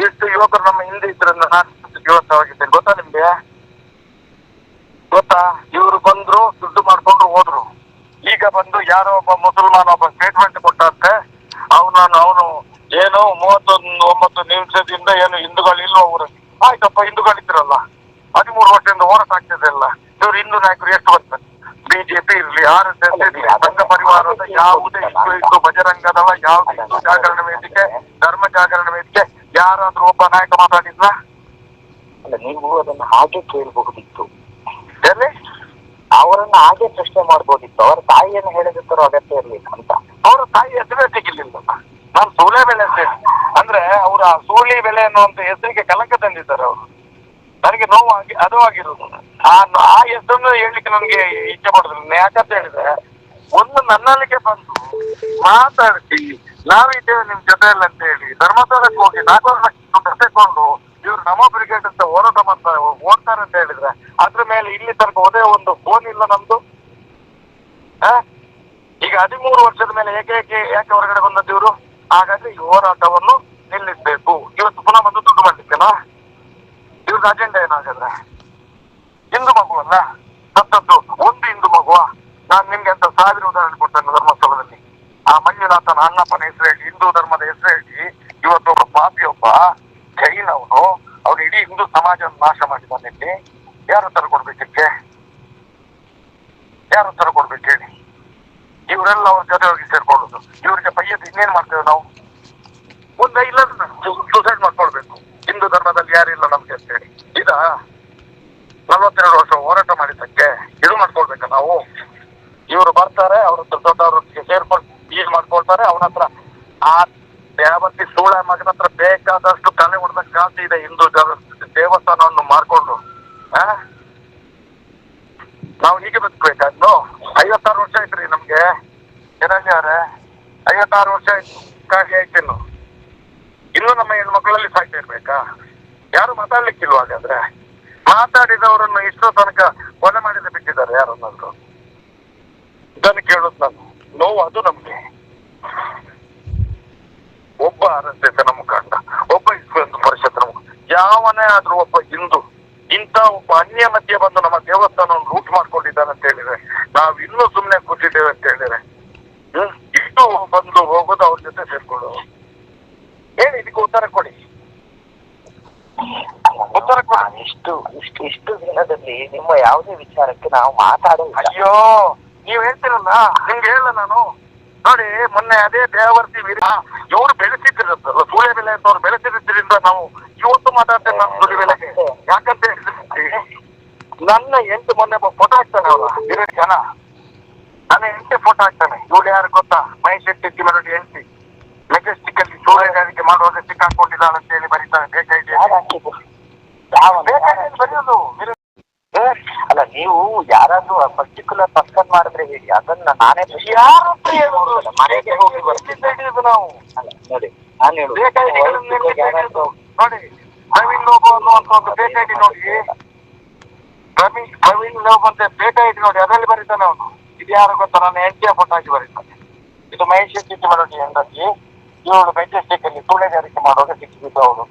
ಎಷ್ಟು ಯುವಕರು ನಮ್ಮ ಹಿಂದೆ ಇದ್ರಿಂದ ನಾನು ಜೀವಂತವಾಗಿದ್ದೇನೆ ಗೊತ್ತಾ ನಿಮ್ಗೆ? ಗೊತ್ತಾ? ಇವರು ಬಂದ್ರು, ದುಡ್ಡು ಮಾಡ್ಕೊಂಡ್ರು ಹೋದ್ರು. ಈಗ ಬಂದು ಯಾರೋ ಒಬ್ಬ ಮುಸಲ್ಮಾನ ಒಬ್ಬ ಸ್ಟೇಟ್ಮೆಂಟ್ ಕೊಟ್ಟಂತೆ, ಅವನು ಏನು 39 ನಿಮಿಷದಿಂದ ಏನು ಹಿಂದೂಗಳಿಲ್ಲ ಅವರು. ಆಯ್ತಪ್ಪ, ಹಿಂದೂಗಳಿದ್ರಲ್ಲ 13 ವರ್ಷದಿಂದ ಹೋರಾಟ ಆಗ್ತದೆ ಅಲ್ಲ. ಇವ್ರು ಹಿಂದೂ ನಾಯಕರು ಎಷ್ಟು ಬರ್ತಾರೆ? ಬಿಜೆಪಿ ಇರ್ಲಿ, RSS ಇರ್ಲಿ, ಸಂಘ ಪರಿವಾರದ ಯಾವುದೇ ಇದ್ದು ಬಜರಂಗದವ, ಯಾವುದೇ ಹಿಂದೂ ಜಾಗರಣ ವೇದಿಕೆ, ಧರ್ಮ ಜಾಗರಣ ವೇದಿಕೆ, ಯಾರಾದ್ರೂ ಒಬ್ಬ ನಾಯಕ ಮಾತಾಡಿದ್ನ? ಅಲ್ಲ, ನೀವು ಅದನ್ನ ಹಾಗೆ ಕೇಳ್ಬಹುದಿತ್ತು, ಎಲ್ಲಿ ಅವರನ್ನ ಹಾಗೆ ಪ್ರಶ್ನೆ ಮಾಡ್ಬೋದಿತ್ತು. ಅವ್ರ ತಾಯಿಯನ್ನು ಹೇಳಿದ್ರು ಅಗತ್ಯ ಇರ್ಲಿಲ್ಲ ಅಂತ. ಅವರ ತಾಯಿ ಹೆಸರೇ ಸಿಗಲಿಲ್ಲ. ನಾನು ಸೂಳೆ ಬೆಲೆ ಅಂತ ಹೇಳಿ, ಅಂದ್ರೆ ಅವರ ಸೂಳಿ ಬೆಲೆ ಅನ್ನುವಂತ ಹೆಸರಿಗೆ ಕಲಂಕ ತಂದಿದ್ದಾರೆ ಅವರು. ನನಗೆ ನೋವು ಅದು ಆಗಿರೋದು. ಆ ಹೆಸರನ್ನು ಹೇಳಲಿಕ್ಕೆ ನನಗೆ ಇಚ್ಛೆ ಪಡೋದಿಲ್ಲ. ಯಾಕಂತ ಹೇಳಿದ್ರೆ, ಒಂದು ನನ್ನಲ್ಲಿಗೆ ಬಂದು ಮಾತಾಡಿಸಿ ನಾವಿದ್ದೇವೆ ನಿಮ್ ಜೊತೆಯಲ್ಲಿ ಅಂತ ಹೇಳಿ ಧರ್ಮಸ್ಥಳಕ್ಕೆ ಹೋಗಿ 4 ಲಕ್ಷ ತಗೊಂಡು ಇವ್ರು ನಮ್ಮ ಬ್ರಿಗೇಡ್ ಅಂತ ಹೋರಾಟ ಓಡ್ತಾರೆ ಅಂತ ಹೇಳಿದ್ರೆ, ಅದ್ರ ಮೇಲೆ ಇಲ್ಲಿ ತನಕ ಒಂದೇ ಒಂದು ಫೋನ್ ಇಲ್ಲ ನಮ್ದು. ಈಗ 13 ವರ್ಷದ ಮೇಲೆ ಯಾಕೆ ಹೊರಗಡೆ ಬಂದದ್ದು ಇವರು? ಹಾಗಾದ್ರೆ ಈ ಹೋರಾಟವನ್ನು ನಿಲ್ಲಿಸಬೇಕು. ಇವತ್ತು ಪುನಃ ಬಂದು ದುಡ್ಡು ಮಾಡ್ಲಿಕ್ಕೆನಾ? ಇವ್ರದ್ದು ಅಜೆಂಡಾ ಏನಾಗಲ್ಲ? ಹಿಂದೂ ಮಗು ಅಲ್ಲ ಸತ್ತದ್ದು, ಒಂದು ಹಿಂದೂ ಮಗುವ? ನಾನು ನಿಮ್ಗೆ ಅಂತ 1000 ಉದಾಹರಣೆ ಕೊಡ್ತೇನೆ. ಧರ್ಮಸ್ಥಳದಲ್ಲಿ ಆ ಮಂಜುನಾಥನ ಅಣ್ಣಪ್ಪನ ಹೆಸರು ಹೇಳಿ, ಹಿಂದೂ ಧರ್ಮದ ಹೆಸರು ಹೇಳಿ ಇವತ್ತು ಒಬ್ಬ ಪಾಪಿಯೊಬ್ಬ ಜೈನ್ ಅವನು ಇಡೀ ಹಿಂದೂ ಸಮಾಜ ನಾಶ ಮಾಡಿದ್ದಾನೆ. ಇಲ್ಲಿ ಯಾರು ಉತ್ತರ ಕೊಡ್ಬೇಕಕ್ಕೆ? ಯಾರು ಉತ್ತರ ಕೊಡ್ಬೇಕು ಹೇಳಿ? ಇವರೆಲ್ಲ ಅವ್ರ ಜೊತೆ ಹೋಗಿ ಸೇರ್ಕೊಳ್ಳೋದು. ಇವರಿಗೆ ಬೈಯದು ಇನ್ನೇನ್ ಮಾಡ್ತೇವೆ ನಾವು? ಮುಂದೆ ಇಲ್ಲ ಸೂಸೈಡ್ ಮಾಡ್ಕೊಳ್ಬೇಕು. ಹಿಂದೂ ಧರ್ಮದಲ್ಲಿ ಯಾರಿಲ್ಲ ನಮ್ಗೆ ಅಂತ ಹೇಳಿ ಇದ 42 ವರ್ಷ ಹೋರಾಟ ಮಾಡಿದ್ದಕ್ಕೆ ಇದು ಮಾಡ್ಕೊಳ್ಬೇಕ ನಾವು? ಇವರು ಬರ್ತಾರೆ, ಅವ್ರ ದೊಡ್ಡವ್ರಿಗೆ ಸೇರ್ಕೊಂಡು ಈಜ್ ಮಾಡ್ಕೊಳ್ತಾರೆ. ಅವನ ಹತ್ರ ಆ ದೇವತಿ ಸೂಳ ಮಗನ ಹತ್ರ ಬೇಕಾದಷ್ಟು ತಲೆ ಹೊಡೆದ ಕಾಸು ಇದೆ. ಹಿಂದೂ ದೇವಸ್ಥಾನವನ್ನು ಮಾಡ್ಕೊಂಡು ನಾವು ಹೀಗೆ ಬದುಕಬೇಕಾದ್ರು? 56 ವರ್ಷ ಆಯ್ತ್ರಿ ನಮ್ಗೆ. ಏನಾಗ್ಯಾರೆ 56 ವರ್ಷ ಆಯ್ತು. ಇನ್ನು ನಮ್ಮ ಹೆಣ್ಮಕ್ಳಲ್ಲಿ ಸಾಯ್ತಾ ಇರ್ಬೇಕಾ? ಯಾರು ಮಾತಾಡ್ಲಿಕ್ಕಿಲ್ವ? ಹಾಗಾದ್ರೆ ಮಾತಾಡಿದವರನ್ನು ಇಷ್ಟೋ ತನಕ ಕೊಲೆ ಮಾಡಿದ ಬಿಟ್ಟಿದ್ದಾರೆ ಯಾರನ್ನಾದ್ರು? ಇದನ್ನು ಕೇಳೋದು ನಾನು. ನೋವು ಅದು ನಮ್ಗೆ. ಒಬ್ಬ RSS ಮುಖಂಡ, ಒಬ್ಬ ಇಸ್ಲಾಂ ಪರಿಷತ್ನ ಮುಖಂಡ, ಯಾವನೇ ಆದ್ರೂ ಒಬ್ಬ ಹಿಂದೂ ಇಂಥ ಒಬ್ಬ ಅನ್ಯ ಮಧ್ಯೆ ಬಂದು ನಮ್ಮ ದೇವಸ್ಥಾನವನ್ನು ಲೂಟ್ ಮಾಡ್ಕೊಂಡಿದ್ದಾನೆ ಅಂತ ಹೇಳಿದ್ರೆ ನಾವು ಇನ್ನೂ ಸುಮ್ಮನೆ ಕೂತಿದ್ದೇವೆ ಅಂತ ಹೇಳಿದ್ರೆ ಇಷ್ಟು ಬಂದು ಹೋಗೋದು, ಅವ್ರ ಜೊತೆ ಸೇರ್ಕೊಳ್ಳೋದು. ಹೇಳಿ, ಇದಕ್ಕೆ ಉತ್ತರ ಕೊಡಿ. ಉತ್ತರ ಕೊಡಿ. ಇಷ್ಟು ದಿನದಲ್ಲಿ ನಿಮ್ಮ ಯಾವುದೇ ವಿಚಾರಕ್ಕೆ ನಾವು ಮಾತಾಡೋದು. ಅಯ್ಯೋ, ನೀವ್ ಹೇಳ್ತೀರಲ್ಲ, ನಿಮ್ಗೆ ಹೇಳ ನಾನು. ನೋಡಿ, ಮೊನ್ನೆ ಅದೇ ದೇವರ್ತಿ ಇವ್ರು ಬೆಳೆಸಿದ್ರಲ್ಲ ಸೂಳೆ ಬೆಲೆ ಅಂತ, ಅವ್ರು ಬೆಳೆಸಿದ್ರಿಂದ ನಾವು ಇವತ್ತು ಮಾತಾಡ್ತೇನೆ ನಾನು ಸುಳಿ ಬೆಲೆಗೆ. ಯಾಕಂತ ಹೇಳಿದ್ರೆ ನನ್ನ 8 ಮೊನ್ನೆ ಫೋಟೋ ಹಾಕ್ತಾನೆ ಅವ್ರ 2 ಜನ. ನನ್ನ 8 ಫೋಟೋ ಹಾಕ್ತಾನೆ. ಇವಳು ಯಾರು ಗೊತ್ತಾ? ಮಹೇಶ್ ಶೆಟ್ಟಿ ತಿಮ್ಮರೊಡ್ಡಿ ಹೆಂಡತಿ. ಮೆಜೆಸ್ಟಿಕ್ ಅಲ್ಲಿ ಸೂಳೆಗಾರಿಕೆ ಮಾಡುವಾಗ ಸಿಕ್ಕಾಕೊಂಡಿದ್ದಾಳೆ ಅಂತ ಹೇಳಿ ಬರೀತಾರೆ. ಬೇಕಾಗಿ ಬರೆಯೋದು. ಅಲ್ಲ, ನೀವು ಯಾರಾದ್ರೂ ಪರ್ಟಿಕ್ಯುಲರ್ ಪರ್ಸನ್ ಮಾಡಿದ್ರೆ ಹೇಳಿ, ಅದನ್ನ ನಾನೇ ಮನೆಗೆ ಹೋಗಿ ಬರ್ತಿದ್ದ ಹಿಡಿಯುದು ನಾವು. ಅಲ್ಲ ನೋಡಿ, ನಾನು ಹೇಳುದು ನೋಡಿ, ಪ್ರವೀಣ್ ಲೋಗೋ ಅನ್ನುವಂತ ಒಂದು ಫೇಕ್ ಐಡಿ ನೋಡಿ, ಪ್ರವೀಣ್ ಲೋಗೋ ಅಂತ ಫೇಕ್ ಐಡಿ ನೋಡಿ, ಅದರಲ್ಲಿ ಬರೀತಾನೆ ಅವನು. ಇದು ಯಾರು ಗೊತ್ತಾ? ನನ್ನ ಹೆಂಡತಿಯ ಫೋಟೋ ಹಾಕಿ ಬರೀತಾನೆ. ಇದು ಮಹೇಶ್ ಶೆಟ್ಟಿ ತಿಮ್ಮರೊಡ್ಡಿ ಹೆಂಡತಿ. ಇವಳು ಮೆಜೆಸ್ಟಿಕ್ ಅಲ್ಲಿ ಸೂಳೆಗಾರಿಕೆ ಮಾಡುವಾಗ ಸಿಕ್ಕಿದ್ದು ಅವಳು.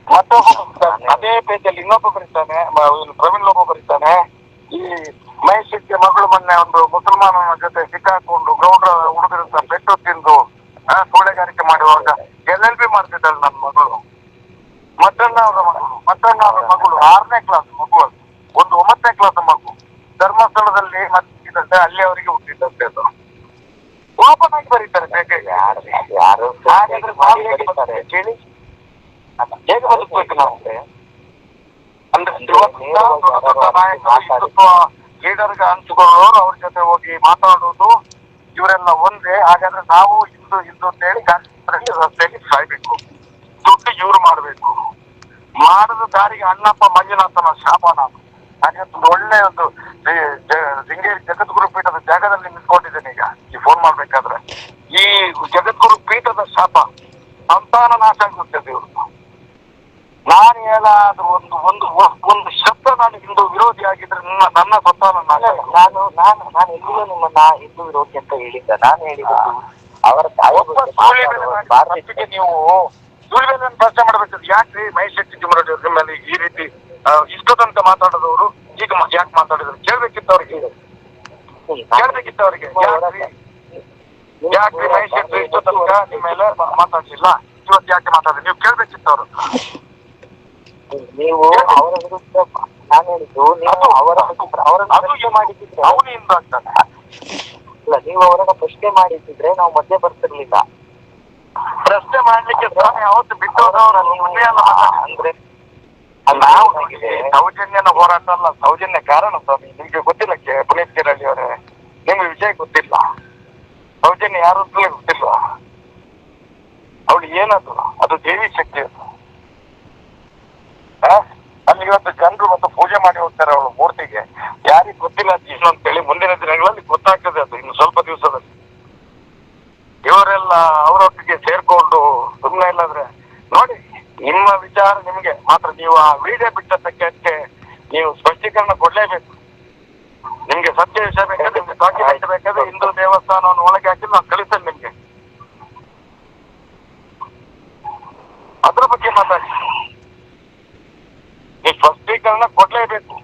ಮತ್ತೊಬ್ಬ ಅದೇ ಪೇಜಲ್ಲಿ ಇನ್ನೊಬ್ಬ ಬರೀತಾನೆ, ಪ್ರವೀಣ್ ಲೋಗೋ ಬರೀತಾನೆ. ಈ ಮಹೇಶ್ ಶೆಟ್ಟಿ ಮಗಳು ಮೊನ್ನೆ ಒಂದು ಮುಸಲ್ಮಾನನ ಜೊತೆ ಸಿಕ್ಕಾಕೊಂಡು ಗೌಡ್ರ ಹುಡುಗರಿಂದ ಪೆಟ್ಟು ತಿಂದು ಸೂಳೆಗಾರಿಕೆ ಮಾಡುವಾಗ LLB ಮಾಡ್ತಿದ್ದಾಳೆ ನನ್ನ ಮಗಳು. ಮತ್ತಣ್ಣ ಅವರ ಮಗಳು 6ನೇ ಕ್ಲಾಸ್ ಮಗು, ಒಂದು 9ನೇ ಕ್ಲಾಸ್ ಮಗು. ಧರ್ಮಸ್ಥಳದಲ್ಲಿ ಮತ್ತೆ ಅಲ್ಲಿ ಅವರಿಗೆ ಹುಟ್ಟಿದ್ದಂತೆ ಅದು. ಓಪನ್ ಆಗಿ ಬರೀತಾರೆ ಬೇಕಾಗಿ. ಯಾರು ಹೇಳಿ, ಹೇಗೆ ಬದುಕಬೇಕು ನಾವು? ಅಂದ್ರೆ ಲೀಡರ್ಗೆ ಹಂಚಿಕೊಳ್ಳೋರು, ಅವ್ರ ಜೊತೆ ಹೋಗಿ ಮಾತಾಡೋದು, ಇವರೆಲ್ಲ ಒಂದೇ. ಹಾಗಾದ್ರೆ ನಾವು ಹಿಂದೂ ಅಂತ ಹೇಳಿ ರಸ್ತೆಯಲ್ಲಿ ಸಾಯ್ಬೇಕು. ದುಡ್ಡು ಇವ್ರು ಮಾಡ್ಬೇಕು. ಮಾಡದ ದಾರಿಗೆ ಅಣ್ಣಪ್ಪ ಮಂಜುನಾಥನ ಶಾಪ ನಾನು. ನಾನಿವತ್ತು ಒಳ್ಳೆ ಒಂದು ಶೃಂಗೇರಿ ಜಗದ್ಗುರು ಪೀಠದ ಜಾಗದಲ್ಲಿ ನಿಂತ್ಕೊಂಡಿದ್ದೇನೆ ಈಗ ಈ ಫೋನ್ ಮಾಡ್ಬೇಕಾದ್ರೆ. ಈ ಜಗದ್ಗುರು ಪೀಠದ ಶಾಪ ಸಂತಾನ ನಾಶ ಆಗುತ್ತೆ ದೇವರು. ನಾನು ಏನಾದ್ರೂ ಒಂದು ಶಬ್ದ ನಾನು ಹಿಂದೂ ವಿರೋಧಿ ಆಗಿದ್ರೆ ನನ್ನ ಸಂತಾನ ನಾಶ. ನಾನು ಎಲ್ಲಿಯೂ ನಿಮ್ಮನ್ನ ಹಿಂದೂ ವಿರೋಧಿ ಅಂತ ಹೇಳಿದ್ದ. ನಾನು ಹೇಳಿದ್ದು ಅವರ ನೀವು ಸುಳ್ಳಿನ ಪ್ರಶ್ನೆ ಮಾಡ್ಬೇಕು. ಯಾಕ್ರಿ ಮಹೇಶ್ ಶೆಟ್ಟಿ ತಿಮ್ಮರಡಿ ಅವ್ರ ಮೇಲೆ ಈ ರೀತಿ ಇಷ್ಟು ತನಕ ಮಾತಾಡೋದವರು ಈಗ ಯಾಕೆ ಮಾತಾಡಿದ್ರು ಕೇಳ್ಬೇಕಿತ್ತು ಅವ್ರಿಗೆ. ಯಾಕ್ರಿ ಮಹೇಶ್ ಶೆಟ್ಟಿ ಇಷ್ಟು ತನಕ ನಿಮ್ಮ ಮೇಲೆ ಮಾತಾಡ್ಲಿಲ್ಲ, ಇವತ್ತು ಯಾಕೆ ಮಾತಾಡಿದ್ರು ನೀವು ಕೇಳ್ಬೇಕಿತ್ತು ಅವರು. ನೀವು ಅವರ ವಿರುದ್ಧ ನಾನು ಹೇಳಿದ್ದು ನೀವು ಅವರನ್ನು ಮಾಡಿದ್ರೆ ಅವನಿಂದ ಆಗ್ತಾನೆ. ಇಲ್ಲ, ನೀವು ಅವರನ್ನ ಪ್ರಶ್ನೆ ಮಾಡಿದ್ರೆ ನಾವು ಮಧ್ಯೆ ಬರ್ತಿರ್ಲಿಲ್ಲ. ಪ್ರಶ್ನೆ ಮಾಡ್ಲಿಕ್ಕೆ ಸ್ವಾಮಿ ಅವತ್ತು ಬಿಟ್ಟು ಅಂದ್ರೆ ನಾವು ಸೌಜನ್ಯನ ಹೋರಾಟ ಅಲ್ಲ, ಸೌಜನ್ಯ ಕಾರಣ ಸ್ವಾಮಿ. ನಿಮ್ಗೆ ಗೊತ್ತಿಲ್ಲ ಪುನೀತ್ ಕೆರಳ್ಳಿ ಅವರೇ, ನಿಮ್ಗೆ ವಿಷಯ ಗೊತ್ತಿಲ್ಲ. ಸೌಜನ್ಯ ಯಾರು ಅಂತಲೇ ಗೊತ್ತಿಲ್ಲ. ಅವಳು ಏನದು, ಅದು ದೇವಿ ಶಕ್ತಿ. ಅದು ಅಲ್ಲಿ ಇವತ್ತು ಜನರು ಮತ್ತು ಪೂಜೆ ಮಾಡಿ ಹೋಗ್ತಾರೆ ಅವಳು ಮೂರ್ತಿಗೆ. ಯಾರಿಗ್ ಗೊತ್ತಿಲ್ಲ ಏನು ಅಂತೇಳಿ ಮುಂದಿನ ದಿನಗಳಲ್ಲಿ ಗೊತ್ತಾಗ್ತದೆ ಅದು ಇನ್ನು ಸ್ವಲ್ಪ ದಿವಸದಲ್ಲಿ. ಇವರೆಲ್ಲ ಅವರೊಟ್ಟಿಗೆ ಸೇರ್ಕೊಂಡು ಸುಮ್ಮನೆ ಇಲ್ಲಾದ್ರೆ ನೋಡಿ, ನಿಮ್ಮ ವಿಚಾರ ನಿಮ್ಗೆ ಮಾತ್ರ. ನೀವು ಆ ವಿಡಿಯೋ ಬಿಟ್ಟದ್ದಕ್ಕೆ ನೀವು ಸ್ಪಷ್ಟೀಕರಣ ಕೊಡ್ಲೇಬೇಕು. ನಿಮ್ಗೆ ಸತ್ಯ ವಿಷಯ ಬೇಕಾದ್ರೆ, ನಿಮ್ಗೆ ಡಾಕ್ಯುಮೆಂಟ್ ಬೇಕಾದ್ರೆ ಹಿಂದೂ ದೇವಸ್ಥಾನವನ್ನು ಒಳಗೆ ಹಾಕಿ ನಾನು ಕಳಿಸ್ತೇನೆ ನಿಮ್ಗೆ. ಅದ್ರ ಬಗ್ಗೆ ಮಾತಾಡಿ, ನೀವು ಸ್ಪಷ್ಟೀಕರಣ ಕೊಡ್ಲೇಬೇಕು.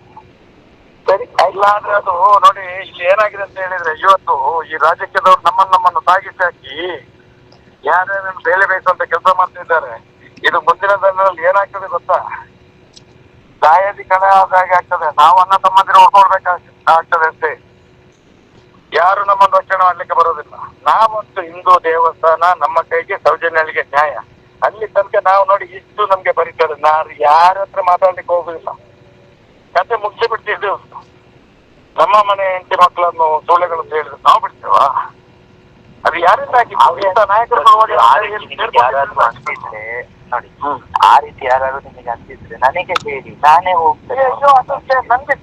ಸರಿ, ಇಲ್ಲ ಆದ್ರೆ ಅದು ನೋಡಿ ಇಲ್ಲಿ ಏನಾಗಿದೆ ಅಂತ ಹೇಳಿದ್ರೆ, ಇವತ್ತು ಈ ರಾಜಕೀಯದವ್ರು ನಮ್ಮನ್ನು ತಾಗಿಸಿ ಹಾಕಿ ಯಾರ್ಯಾರನ್ನು ಬೇಳೆ ಬೇಯಿಸುವಂತ ಕೆಲಸ ಮಾಡ್ತಿದ್ದಾರೆ. ಇದು ಮುಂದಿನ ದಿನಗಳಲ್ಲಿ ಏನಾಗ್ತದೆ ಗೊತ್ತಾ? ದಾಯಾದಿ ಕಡೆ ಆದಾಗೆ ಆಗ್ತದೆ. ನಾವು ಅಣ್ಣ ತಮ್ಮಂದಿರ ಉಳ್ಕೊಳ್ಬೇಕಾಗ್ತದೆ ಅಷ್ಟೇ. ಯಾರು ನಮ್ಮನ್ನು ರಕ್ಷಣೆ ಮಾಡ್ಲಿಕ್ಕೆ ಬರೋದಿಲ್ಲ. ನಾವಂತೂ ಹಿಂದೂ ದೇವಸ್ಥಾನ ನಮ್ಮ ಕೈಗೆ, ಸೌಜನ್ಯಗಳಿಗೆ ನ್ಯಾಯ. ಅಲ್ಲಿ ತನಕ ನಾವು ನೋಡಿ ಇಷ್ಟು ನಮ್ಗೆ ಬರೀತಾರೆ. ನಾನು ಯಾರ ಹತ್ರ ಮಾತಾಡ್ಲಿಕ್ಕೆ ಹೋಗುದಿಲ್ಲ. ಕತೆ ಮುಗಿಸಿ ಬಿಡ್ತಿದ್ದೇವೆ. ನಮ್ಮ ಮನೆ ಹೆಂಡತಿ ಮಕ್ಕಳನ್ನು ಸೂಳೆಗಳು ಹೇಳಿದ್ರೆ ನಾವು ಬಿಡ್ತೇವ? ಅದು ಯಾರಿಂದ ನಾಯಕರು ನೋಡಿ ಆ ರೀತಿ ಯಾರು ನಿಮಗೆ ಅಂತಿದ್ರೆ ನನಗೆ ಹೇಳಿ, ನಾನೇ ಹೋಗ್ತೇನೆ. ಅಯ್ಯೋ, ಅದಕ್ಕೆ ನಮ್ಗೆ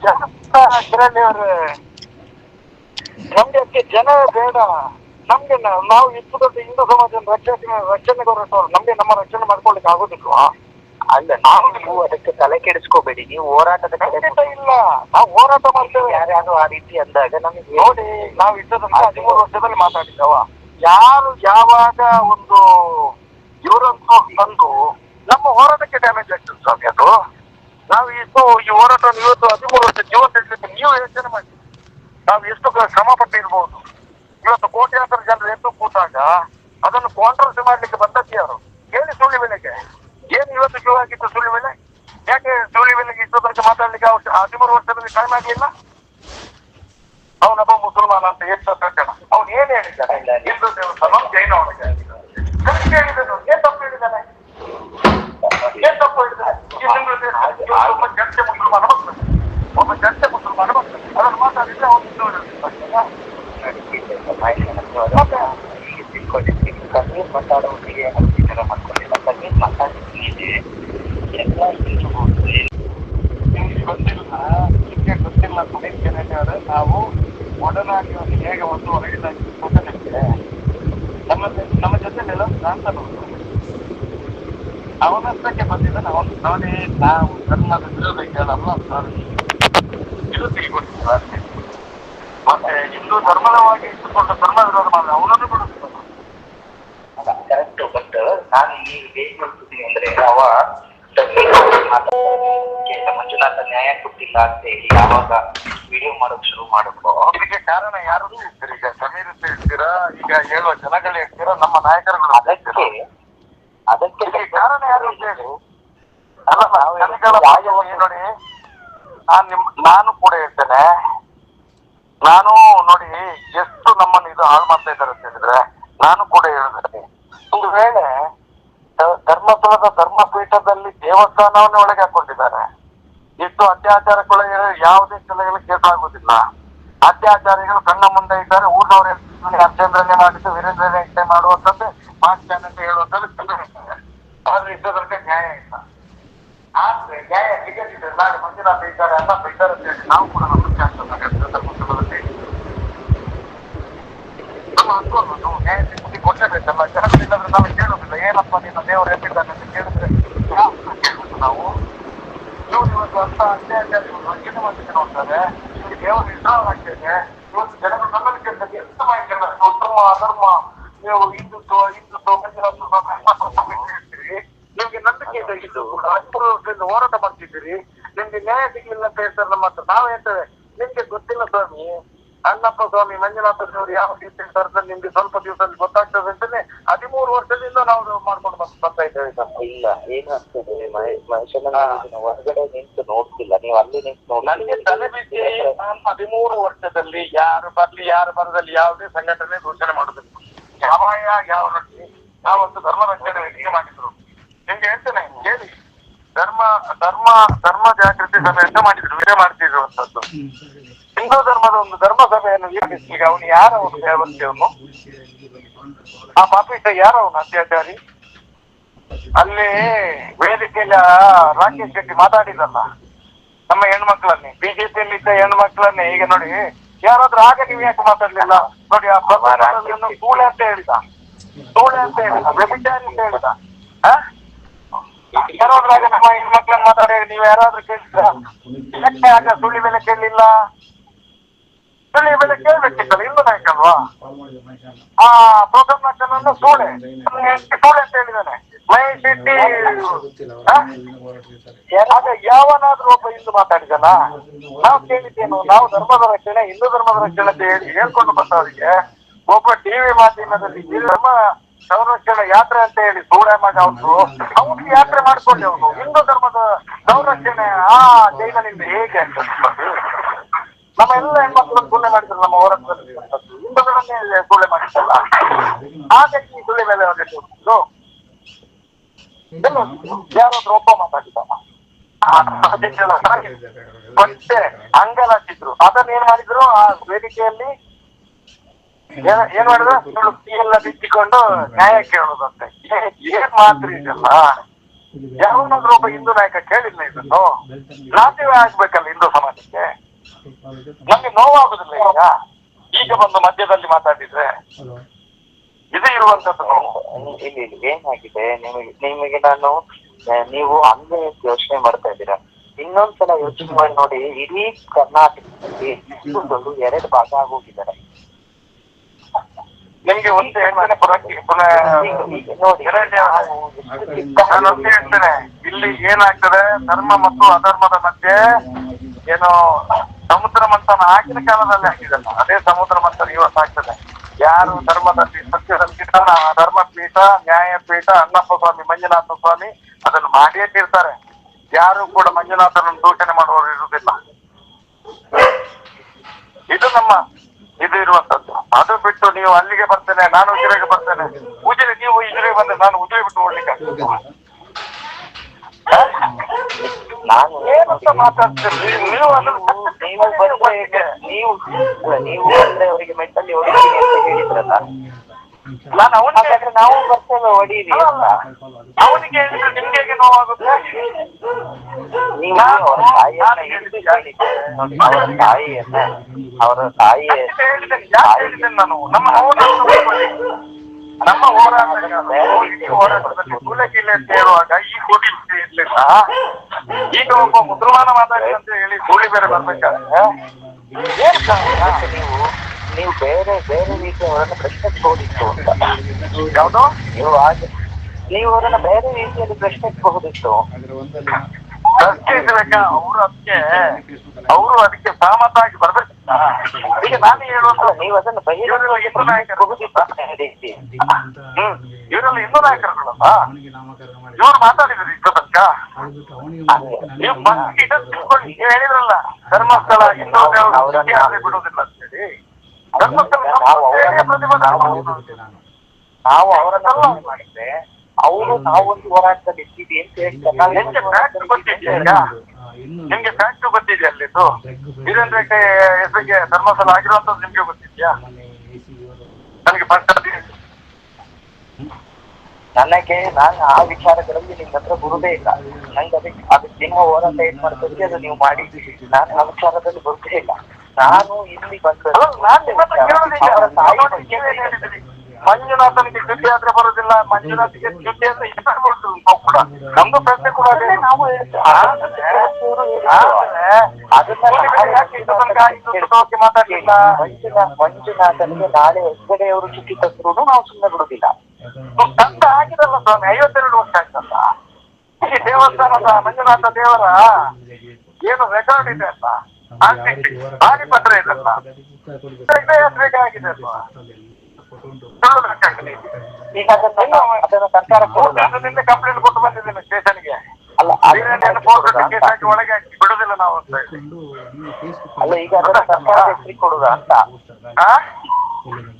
ನಮ್ಗೆ ಅದಕ್ಕೆ ಜನ ಬೇಡ. ನಮ್ಗೆ ನಾವು ಇಷ್ಟು ದೊಡ್ಡ ಹಿಂದೂ ಸಮಾಜದ ರಕ್ಷಣೆಗೆ ಹೊರಟವರು. ನಮ್ಗೆ ನಮ್ಮ ರಕ್ಷಣೆ ಮಾಡ್ಕೊಳ್ಲಿಕ್ಕೆ ಆಗೋದಿಲ್ವಾ? ಅಲ್ಲ, ನೀವು ಅದಕ್ಕೆ ತಲೆ ಕೆಡಿಸ್ಕೋಬೇಡಿ. ನೀವು ಹೋರಾಟದ ಖಂಡಿತ ಇಲ್ಲ, ನಾವು ಹೋರಾಟ ಮಾಡ್ತೇವೆ. ಯಾರ್ಯಾರು ಆ ರೀತಿ ಅಂದಾಗ ನಮಗೆ ನೋಡಿ, ನಾವು ಇಷ್ಟದಂತ 13 ವರ್ಷದಲ್ಲಿ ಮಾತಾಡಿದ್ದವ. ಯಾರು ಯಾವಾಗ ಒಂದು ಇವರಂತೂ ಬಂದು ನಮ್ಮ ಹೋರಾಟಕ್ಕೆ ಡ್ಯಾಮೇಜ್ ಆಗ್ತದೆ ಸ್ವಾಮಿ. ಅದು ನಾವು ಇಷ್ಟು ಈ ಹೋರಾಟವನ್ನು ಇವತ್ತು 13 ವರ್ಷ ಜೀವ ತೆಗೆದಕ್ಕೆ ನೀವು ಯೋಚನೆ ಮಾಡಿ ನಾವು ಎಷ್ಟು ಶ್ರಮ ಪಟ್ಟಿರ್ಬೋದು. ಇವತ್ತು ಕೋಟ್ಯಾಂತರ ಜನರು ಎದ್ದು ಕೂತಾಗ ಅದನ್ನು ಕಾಂಟ್ರವರ್ಸಿ ಮಾಡ್ಲಿಕ್ಕೆ ಬಂದದ್ದು ಯಾರು ಹೇಳಿ? ಸುಳ್ಳಿ ಬೆಲೆಗೆ ಏನು ಇವತ್ತು ಜೀವ ಆಗಿತ್ತು ಸುಳ್ಳಿ ಬೆಲೆ? ಯಾಕೆ ಸುಳ್ಳಿ ಬೆಲೆಗೆ ಇಷ್ಟು ತನಕ ಮಾತಾಡ್ಲಿಕ್ಕೆ 13 ವರ್ಷದಲ್ಲಿ ಟೈಮ್ ಆಗಲಿಲ್ಲ? ಅವನೊಬ್ಬ ಮುಸಲ್ಮಾನ ಅಂತ ಎಷ್ಟು ಕಟ್ಟಣ. ಅವನು ಏನ್ ಹೇಳಿದ್ದಾನೆ? ಹಿಂದೂ ದೇವಸ್ಥಾನ ಜೈನ ಒಳಗೆ ಹೇಳಿದನು. ಏನ್ ತಪ್ಪು ಹೇಳಿದ್ದಾನೆ? ಒಬ್ಬ ಜಡ್ಜೆ ಮುಸಲ್ಮಾನ ಬರ್ತಾನೆ, ಒಬ್ಬ ಜಡ್ಜೆ ಮುಸಲ್ಮಾನ ಬರ್ತಾನೆ. ಅದನ್ನು ಮಾತಾಡಿದ್ರೆ ಅವನು ಹಿಂದೂ ಕಣ್ಣೀರ್ ಮಾತಾಡೋರಿಗೆ ವಿಚಾರ ಮಾಡ್ಕೊಂಡಿಲ್ಲ. ಕಣ್ಣೀರ್ ಮಾತಾಡಿದ್ರೆ ಎಲ್ಲ ನಿಮ್ಗೆ ಗೊತ್ತಿಲ್ಲ, ನಿಮ್ಗೆ ಗೊತ್ತಿಲ್ಲ ಪುನೀತ್ ಕೆರಳ್ಳಿ ಅವರೇ, ನಾವು ಒಡನಾಡಿ ಹೇಗೆ ಒಂದು ಹೊರಗಿದಾಗಿ ಗೊತ್ತಿದೆ. ನಮ್ಮ ಜೊತೆ ಕಾಣ್ತಾನವರು ಅವನಷ್ಟಕ್ಕೆ ಬಂದಿದ್ದಾನೆ. ಅವನೇ ನಾವು ಧರ್ಮದ ವಿರೋಧ ಹೇಳಲ್ಲ, ಇದು ತಿಳ್ಕೊಂಡಿದ್ದೀವಿ. ಮತ್ತೆ ಹಿಂದೂ ಧರ್ಮವಾಗಿ ಇಟ್ಟುಕೊಂಡು ಧರ್ಮ ವಿರೋಧ ಮಾಡಿದ್ರೆ ಅವನನ್ನು ಬಿಡುತ್ತಿಲ್ಲ. ಕರೆಕ್ಟ್. ಬಟ್ ನಾನು ಈಗ ಏನ್ ಮಾಡ್ತಿದ್ದೀನಿ ಅಂದ್ರೆ, ಅವ ಮಂಜುನಾಥ ನ್ಯಾಯ ಕೊಟ್ಟಿಲ್ಲ ಅಂತ ಹೇಳಿ ಯಾವಾಗ ವಿಡಿಯೋ ಮಾಡೋಕ್ ಶುರು ಮಾಡಬೇಕು. ಇದಕ್ಕೆ ಕಾರಣ ಯಾರು ಹೇಳ್ತೀರಿ? ಈಗ ಸಮೀರ್ ಅಂತ ಹೇಳ್ತೀರಾ, ಈಗ ಹೇಳುವ ಜನಗಳು ಹೇಳ್ತೀರಾ, ನಮ್ಮ ನಾಯಕರುಗಳು. ಅದಕ್ಕೆ ಕಾರಣ ಯಾರು ಅಂತ ಹೇಳಿ ಅಲ್ಲ. ನೋಡಿ, ನಾನು ಕೂಡ ಹೇಳ್ತೇನೆ. ನಾನು ನೋಡಿ ಎಷ್ಟು ನಮ್ಮನ್ನು ಇದು ಹಾಳು ಮಾಡ್ತಾ ಇದ್ದಾರೆ ಅಂತ ಹೇಳಿದ್ರೆ ನಾನು ಕೂಡ ಹೇಳಿದ್ದೇನೆ. ಒಂದು ವೇಳೆ ಧರ್ಮಸ್ಥಳದ ಧರ್ಮಪೀಠದಲ್ಲಿ ದೇವಸ್ಥಾನವನ್ನೇ ಒಳಗೆ ಹಾಕೊಂಡಿದ್ದಾರೆ. ಇಷ್ಟು ಅತ್ಯಾಚಾರಗಳು ಯಾವುದೇ ಸ್ಥಳಗಳಿಗೆ ಕೇಸ್ ಆಗುದಿಲ್ಲ. ಅತ್ಯಾಚಾರಿಗಳು ಕಣ್ಣ ಮುಂದೆ ಇದ್ದಾರೆ. ಊರಿನವರು ಅರ್ಚೇಂದ್ರನೇ ಮಾಡಿದ್ದು ವೀರೇಂದ್ರನೇ ಇಷ್ಟೇ ಮಾಡುವಂತದ್ದು ಮಾಡ್ತಾನೆ ಅಂತ ಹೇಳುವಂತದ್ದು. ಆದ್ರೆ ಇಷ್ಟದಕ್ಕೆ ನ್ಯಾಯ ಇಲ್ಲ. ಆದ್ರೆ ನ್ಯಾಯ ಸಿಗದಿದೆ. ನಾಳೆ ಮಂಜುನಾಥ ಇದ್ದಾರೆ, ಅನ್ನ ಇದ್ದಾರೆ ಅಂತ ಮಾಡ್ಬೇಕಲ್ಲ. ಜನಗಳಿಲ್ಲದ್ರೆ ನಾವು ಕೇಳುದಿಲ್ಲ, ಏನಪ್ಪ ನಿನ್ನ ದೇವರು ಎಲ್ಲಿದ್ದಾನೆ ಅಂತ ಕೇಳಿದ್ರೆ ನಾವು ಇವ್ರು ಇವತ್ತು ಅಂತ ಅನ್ಯಾಯ ಮಾಡ್ಲಿಕ್ಕೆ ನೋಡ್ತಾರೆ. ಇಲ್ಲಿ ದೇವರು ನಿರ್ಧಾರ ಆಗ್ತೇನೆ. ಇವತ್ತು ಜನಗಳು ನಮ್ಮಲ್ಲಿ ಕೇಳ್ತಾರೆ, ಎಂತ ಮಾಹಿತಿ ಧರ್ಮ ಅಧರ್ಮ, ನೀವು ಹಿಂದುತ್ವ ಹೇಳ್ತೀರಿ, ನಿಮ್ಗೆ ನಂಬಿಕೆ ಇದೆ, ಇದು ಕೂಡ 10 ವರ್ಷದಿಂದ ಹೋರಾಟ ಮಾಡ್ತಿದ್ದೀರಿ, ನಿಮ್ಗೆ ನ್ಯಾಯ ಸಿಗ್ಲಿಲ್ಲ ಅಂತ ಹೇಳ್ತಾರೆ ನಮ್ಮ ಹತ್ರ. ನಾವು ಹೇಳ್ತೇವೆ ನಿಮ್ಗೆ ಗೊತ್ತಿಲ್ಲ ಸ್ವಾಮಿ, ಅಣ್ಣಪ್ಪ ಸ್ವಾಮಿ ಮಂಜುನಾಥ ಸ್ವಾಮಿ ಯಾವ ರೀತಿ ಇರ್ತಾರೆ ನಿಮ್ಗೆ ಸ್ವಲ್ಪ ದಿವಸದಲ್ಲಿ ಗೊತ್ತಾಗ್ತದೆ ಅಂತಾನೆ 13 ವರ್ಷದಿಂದ ನಾವು ಮಾಡ್ಕೊಂಡು ಬರ್ತಾ ಇದ್ದೇವೆ. ಇಲ್ಲ ಏನಾಗ್ತದೆ, ಮನುಷ್ಯನ ಹೊರಗಡೆ ನಿಂತು ನೋಡ್ತಿಲ್ಲ, ನೀವು ಅಲ್ಲಿ ನಿಂತು ನನಗೆ ತಲೆ ಬಿಸಿ. ನಾನು 13 ವರ್ಷದಲ್ಲಿ ಯಾರು ಬರ್ಲಿ ಯಾರು ಬರದಲ್ಲಿ ಯಾವುದೇ ಸಂಘಟನೆ ಘೋಷಣೆ ಮಾಡುದಿಲ್ಲ. ಯಾವ ರಕ್ಷಣೆ ಯಾವತ್ತು ಧರ್ಮ ರಕ್ಷಣೆ ವೇದಿಕೆ ಮಾಡಿದ್ರು. ನಿಮ್ಗೆ ಹೇಳ್ತೇನೆ ಕೇಳಿ, ಧರ್ಮ ಜಾಗೃತಿ ಸಭೆ ಅಂತ ಮಾಡಿದ್ರು, ಬೇರೆ ಮಾಡ್ತಿರುವಂತದ್ದು. ಹಿಂದೂ ಧರ್ಮದ ಒಂದು ಧರ್ಮ ಸಭೆಯನ್ನು ಈಗ ಅವನು ಯಾರವನು ದೇವಸ್ಥೆಯವನು, ಆ ಪಾಪಿಷ್ಟ ಯಾರವನು ಅತ್ಯಾಚಾರಿ. ಅಲ್ಲಿ ವೇದಿಕೆಯಲ್ಲಿ ರಾಕೇಶ್ ಶೆಟ್ಟಿ ಮಾತಾಡಿದಲ್ಲ ನಮ್ಮ ಹೆಣ್ಮಕ್ಳನ್ನೇ, ಬಿಜೆಪಿಯಲ್ಲಿ ಇದ್ದ ಹೆಣ್ಮಕ್ಳನ್ನೇ. ಈಗ ನೋಡಿ ಯಾರಾದ್ರೂ ಆಗ ನೀವು ಯಾಕೆ ಮಾತಾಡ್ಲಿಲ್ಲ ನೋಡಿ, ಆ ಪ್ರಧಾನ ಸೂಳೆ ಅಂತ ಹೇಳಿದ, ವ್ಯಭಿಚಾರಿ ಅಂತ ಹೇಳಿದ. ಯಾರಾದ್ರೂ ಆಗ ನಮ್ಮ ಹೆಣ್ಮಕ್ಳನ್ನ ಮಾತಾಡಿ ನೀವು ಯಾರಾದ್ರೂ ಕೇಳಿದ್ರ? ಆಗ ಸುಳ್ಳಿ ಮೇಲೆ ಕೇಳಲಿಲ್ಲ, ಸುಳ್ಳಿ ಮೇಲೆ ಕೇಳ್ಬೇಕಿತ್ತಲ್ಲ, ಹಿಂದೂ ನಾಯಕ ಅಲ್ವಾ? ಆ ಪ್ರಧಾನ ಸೂಳೆ ಅಂತ ಹೇಳಿದಾನೆ ಮಹೇಶ್ ಶೆಟ್ಟಿ. ಆಗ ಯಾವನಾದ್ರೂ ಒಬ್ಬ ಹಿಂದೂ ಮಾತಾಡಿದನ? ನಾವು ಕೇಳಿದ್ದೇನು, ನಾವು ಧರ್ಮದ ರಕ್ಷಣೆ ಹಿಂದೂ ಧರ್ಮದ ರಕ್ಷಣೆ ಅಂತ ಹೇಳಿ ಹೇಳ್ಕೊಂಡು ಬಂದವರಿಗೆ ಒಬ್ಬ ಟಿವಿ ಮಾಧ್ಯಮದಲ್ಲಿ ಧರ್ಮ ಸಂರಕ್ಷಣೆ ಯಾತ್ರೆ ಅಂತ ಹೇಳಿ ಸೂಳೆ ಮಗ ಅವನಿಗೆ ಯಾತ್ರೆ ಮಾಡ್ಕೊಂಡೆ ಅವನು ಹಿಂದೂ ಧರ್ಮದ ಸಂರಕ್ಷಣೆ ಆ ಜೈಲಿನಿಂದ ಹೇಗೆ ಅಂತ ನಮ್ಮ ಎಲ್ಲ ಹೆಣ್ಮಕ್ಳನ್ನು ಸುಳ್ಳೆ ಮಾಡಿದ್ರು. ನಮ್ಮ ಹೋರಾಟದಲ್ಲಿ ಹಿಂದೂಗಳನ್ನೇ ಸುಳ್ಳೆ ಮಾಡಿದ್ದಲ್ಲ, ಹಾಗಾಗಿ ಈ ಸುಳ್ಳೆ ಮೇಲೆ ಯಾರಾದ್ರೂ ಒಬ್ಬ ಮಾತಾಡಿದ್ದಾನ? ಮತ್ತೆ ಅಂಗಲಾಚಿದ್ರು. ಅದನ್ನ ಏನ್ ಮಾಡಿದ್ರು ಆ ವೇದಿಕೆಯಲ್ಲಿ, ಏನ್ ಮಾಡಿದ್ರು, ಎಲ್ಲ ಬಿಚ್ಚಿಕೊಂಡು ನ್ಯಾಯ ಕೇಳೋದಂತೆ. ಏನ್ ಮಾತ್ರ ಇದೆಲ್ಲ? ಯಾವನಾದ್ರೂ ಒಬ್ಬ ಹಿಂದೂ ನಾಯಕ ಕೇಳಿಲ್ಲ ಇದನ್ನು? ಸಾಧ್ಯವೇ ಆಗ್ಬೇಕಲ್ಲ ಹಿಂದೂ ಸಮಾಜಕ್ಕೆ. ನಮ್ಗೆ ನೋವಾಗುದಿಲ್ಲ ಈಗ ಬಂದು ಮಧ್ಯದಲ್ಲಿ ಮಾತಾಡಿದ್ರೆ? ಇದು ಇರುವಂತದ್ದು ಇಲ್ಲಿ ಏನಾಗಿದೆ, ನಿಮಗೆ ನಾನು ನೀವು ಹಂಗೆ ಯೋಚನೆ ಮಾಡ್ತಾ ಇದ್ದೀರಾ. ಇನ್ನೊಂದ್ಸಲ ಯೋಚನೆ ಮಾಡಿ ನೋಡಿ, ಇಡೀ ಕರ್ನಾಟಕದಲ್ಲಿ ಹಿಂದೂಗಳು 2 ಭಾಗ ಆಗೋಗಿದ್ದಾರೆ. ನಿಮ್ಗೆ ಒಂದು ಹೇಳ್ತೇನೆ, ನೋಡಿ ನಾನು ಹೇಳ್ತೇನೆ, ಇಲ್ಲಿ ಏನಾಗ್ತದೆ, ಧರ್ಮ ಮತ್ತು ಅಧರ್ಮದ ಮಧ್ಯೆ ಏನು ಸಮುದ್ರ ಮಂಥನ ಆಗಿನ ಕಾಲದಲ್ಲಿ ಆಗಿದಲ್ಲ, ಅದೇ ಸಮುದ್ರ ಮಂಥನ ಇವತ್ತು ಆಗ್ತದೆ. ಯಾರು ಧರ್ಮದಲ್ಲಿ ಸತ್ಯ ಸಂಕೀರ್ಣ, ಧರ್ಮಪೀಠ, ನ್ಯಾಯಪೀಠ, ಅಣ್ಣಪ್ಪ ಸ್ವಾಮಿ ಮಂಜುನಾಥ ಸ್ವಾಮಿ ಅದನ್ನು ಮಾಡಿಯೇ ತೀರ್ತಾರೆ. ಯಾರು ಕೂಡ ಮಂಜುನಾಥನನ್ನು ದೂಷಣೆ ಮಾಡುವವರು ಇರುವುದಿಲ್ಲ. ಇದು ಇರುವಂತದ್ದು. ಅದು ಬಿಟ್ಟು ನೀವು ಅಲ್ಲಿಗೆ ಬರ್ತೇನೆ, ನಾನು ಉಜಿರೆಗೆ ಬರ್ತೇನೆ, ನೀವು ಉಜಿರೆಗೆ ಬಂದ್ರೆ ನಾನು ಉಜಿರೆ ಬಿಟ್ಟು ಓಡ್ಲಿಕ್ಕೆ ನಾನು ಏನಂತ ಮಾತಾಡ್ತೀರಿ ನೀವು? ನೀವು ಅಂದ್ರೆ ಅವರಿಗೆ ಮೆಂಟಲಿ ಹೊಡಿತೀನಿ ಅಂತ ಹೇಳಿದ್ರಲ್ಲ, ನಾನು ಅವನಿಗೆ ನಾವು ಬರ್ತೇವೆ ಹೊಡೀರಿ ಅಂತ. ಅವನಿಗೆ ಹೇಳಿದ್ರೆ ನಿಮ್ಗೆ ಹೇಗೆ ನೋವಾಗುತ್ತೆ? ನೀವು ಅವರ ತಾಯಿಯನ್ನ ಹಿಡಿದು ಹೇಳಿದ್ದೆ ನೋಡಿ, ಅವರ ತಾಯಿಯ ಹೇಳಿದ್ದೇನೆ ನಾನು. ನಮ್ಮ ಹೋರಾಟದಲ್ಲಿ ಸೂಳೆಗಿಲೆ ಅಂತ ಹೇಳುವಾಗ ಈ ಕೋಟಿ ಇರ್ಲಿಲ್ಲ. ಈಗ ಒಬ್ಬ ಮುಸಲ್ಮಾನ ಮಾತಾಡಿ ಅಂತ ಹೇಳಿ ಸೂಳಿ ಬೇರೆ ಬರ್ಬೇಕಾದ್ರೆ ನೀವು ಬೇರೆ ರೀತಿ ಅವರನ್ನು ಪ್ರಶ್ನಿಸಬಹುದಿತ್ತು ಅಂತ. ಯಾವ್ದು? ನೀವು ಅವರನ್ನ ಬೇರೆ ರೀತಿಯಲ್ಲಿ ಪ್ರಶ್ನಿಸಬಹುದಿತ್ತು. ಪ್ರಶ್ನಿಸಬೇಕಾ? ಅವರು ಅದಕ್ಕೆ ಸಹಮತಾಗಿ ಬರ್ಬೇಕು. ಈಗ ನಾನು ಹೇಳುವಂತ ನೀವು ಅದನ್ನು ಬಹಿರಂಗ ಇವರೆಲ್ಲ ಹಿಂದೂ ನಾಯಕರುಗಳಲ್ಲ, ಇವ್ರು ಮಾತಾಡಿದ್ರು ಇಷ್ಟ ತನಕ. ನೀವು ಹೇಳಿದ್ರಲ್ಲ ಧರ್ಮಸ್ಥಳ ಹಿಂದೂ ಬಿಡುವುದಿಲ್ಲ ಅಂತ ಹೇಳಿ. ಧರ್ಮಸ್ಥಳ ನಾವು ಅವರನ್ನೆಲ್ಲ ಮಾಡಿದ್ರೆ ಅವರು ನಾವೊಂದು ಹೋರಾಟದಲ್ಲಿ ಇದ್ದೀವಿ ಅಂತ ಹೇಳ್ತಾರೆ. ನಿಮ್ಗೆ ಫ್ಯಾಕ್ಟ್ ಗೊತ್ತಿದೆಯಾ ಅಲ್ಲಿದ್ದು? ವೀರೇಂದ್ರ ಹೆಸರಿಗೆ ಧರ್ಮಸ್ಥಳ ಆಗಿರುವಂತದ್ದು ನಿಮ್ಗೆ ಗೊತ್ತಿದ್ಯಾ? ನನಗೆ ನಾನು ಆ ವಿಚಾರಗಳಲ್ಲಿ ನಿಮ್ ಹತ್ರ ಬರುದೇ ಇಲ್ಲ. ನಂಗೆ ಅದಕ್ಕೆ ದಿನ ಹೋರಾಟ ಏನ್ ಮಾಡ್ತೀವಿ ಅದು ನೀವು ಮಾಡಿ. ನಾನು ಆ ವಿಚಾರದಲ್ಲಿ ಬರುದೇ ಇಲ್ಲ. ನಾನು ಇಲ್ಲಿ ಬಂದ ಮಂಜುನಾಥನಿಗೆ ಚ್ಯುತಿ ಆದ್ರೆ ಬರೋದಿಲ್ಲ, ಮಂಜುನಾಥಿಗೆ ಚ್ಯುತಿ ಅಂದ್ರೆ ಇಬ್ಬರು ಬರ್ತದೆ ನಾವು ಕೂಡ. ನಮ್ದು ಪ್ರಶ್ನೆ ಕೂಡ ಅದೇ. ನಾವು ಮಾತಾಡ್ಲಿಲ್ಲ. ಮಂಜುನಾಥನಿಗೆ ನಾಳೆ ಹೆಗ್ಗಡೆಯವರು ಚ್ಯುತಿ ತಂದ್ರು ನಾವು ಸುಮ್ಮನೆ ಬಿಡುದಿಲ್ಲ. ತಂದ ಆಗಿದಲ್ಲ ಸ್ವಾಮಿ, 52 ವರ್ಷ ಆಯ್ತಲ್ಲ ಈ ದೇವಸ್ಥಾನದ ಮಂಜುನಾಥ ದೇವರ ಏನು ರೆಕಾರ್ಡ್ ಇದೆ ಅಲ್ಲ, ಭಾರಿ ಪತ್ರ ಇದೆ ಅಲ್ಲ, ಇದೇ ಯಾತ್ರೆಗೆ ಆಗಿದೆ ಅಲ್ವಾ? ಈಗ ಅದನ್ನ ಸರ್ಕಾರ ನಿನ್ನೆ ಕಂಪ್ಲೇಂಟ್ ಕೊಟ್ಟು ಬಂದಿದ್ದೇನೆ ಸ್ಟೇಷನ್ಗೆ. ಅಲ್ಲ ಕೇಸ್ ಹಾಕಿ ಒಳಗೆ ಹಾಕಿ ಬಿಡುದಿಲ್ಲ ನಾವು ಅಂತ ಹೇಳಿ. ಅಲ್ಲ ಈಗ ಅದನ್ನ ಸರ್ಕಾರಕ್ಕೆ ಹೆಸರಿಗೆ ಕೊಡುದಾ ಅಂತ,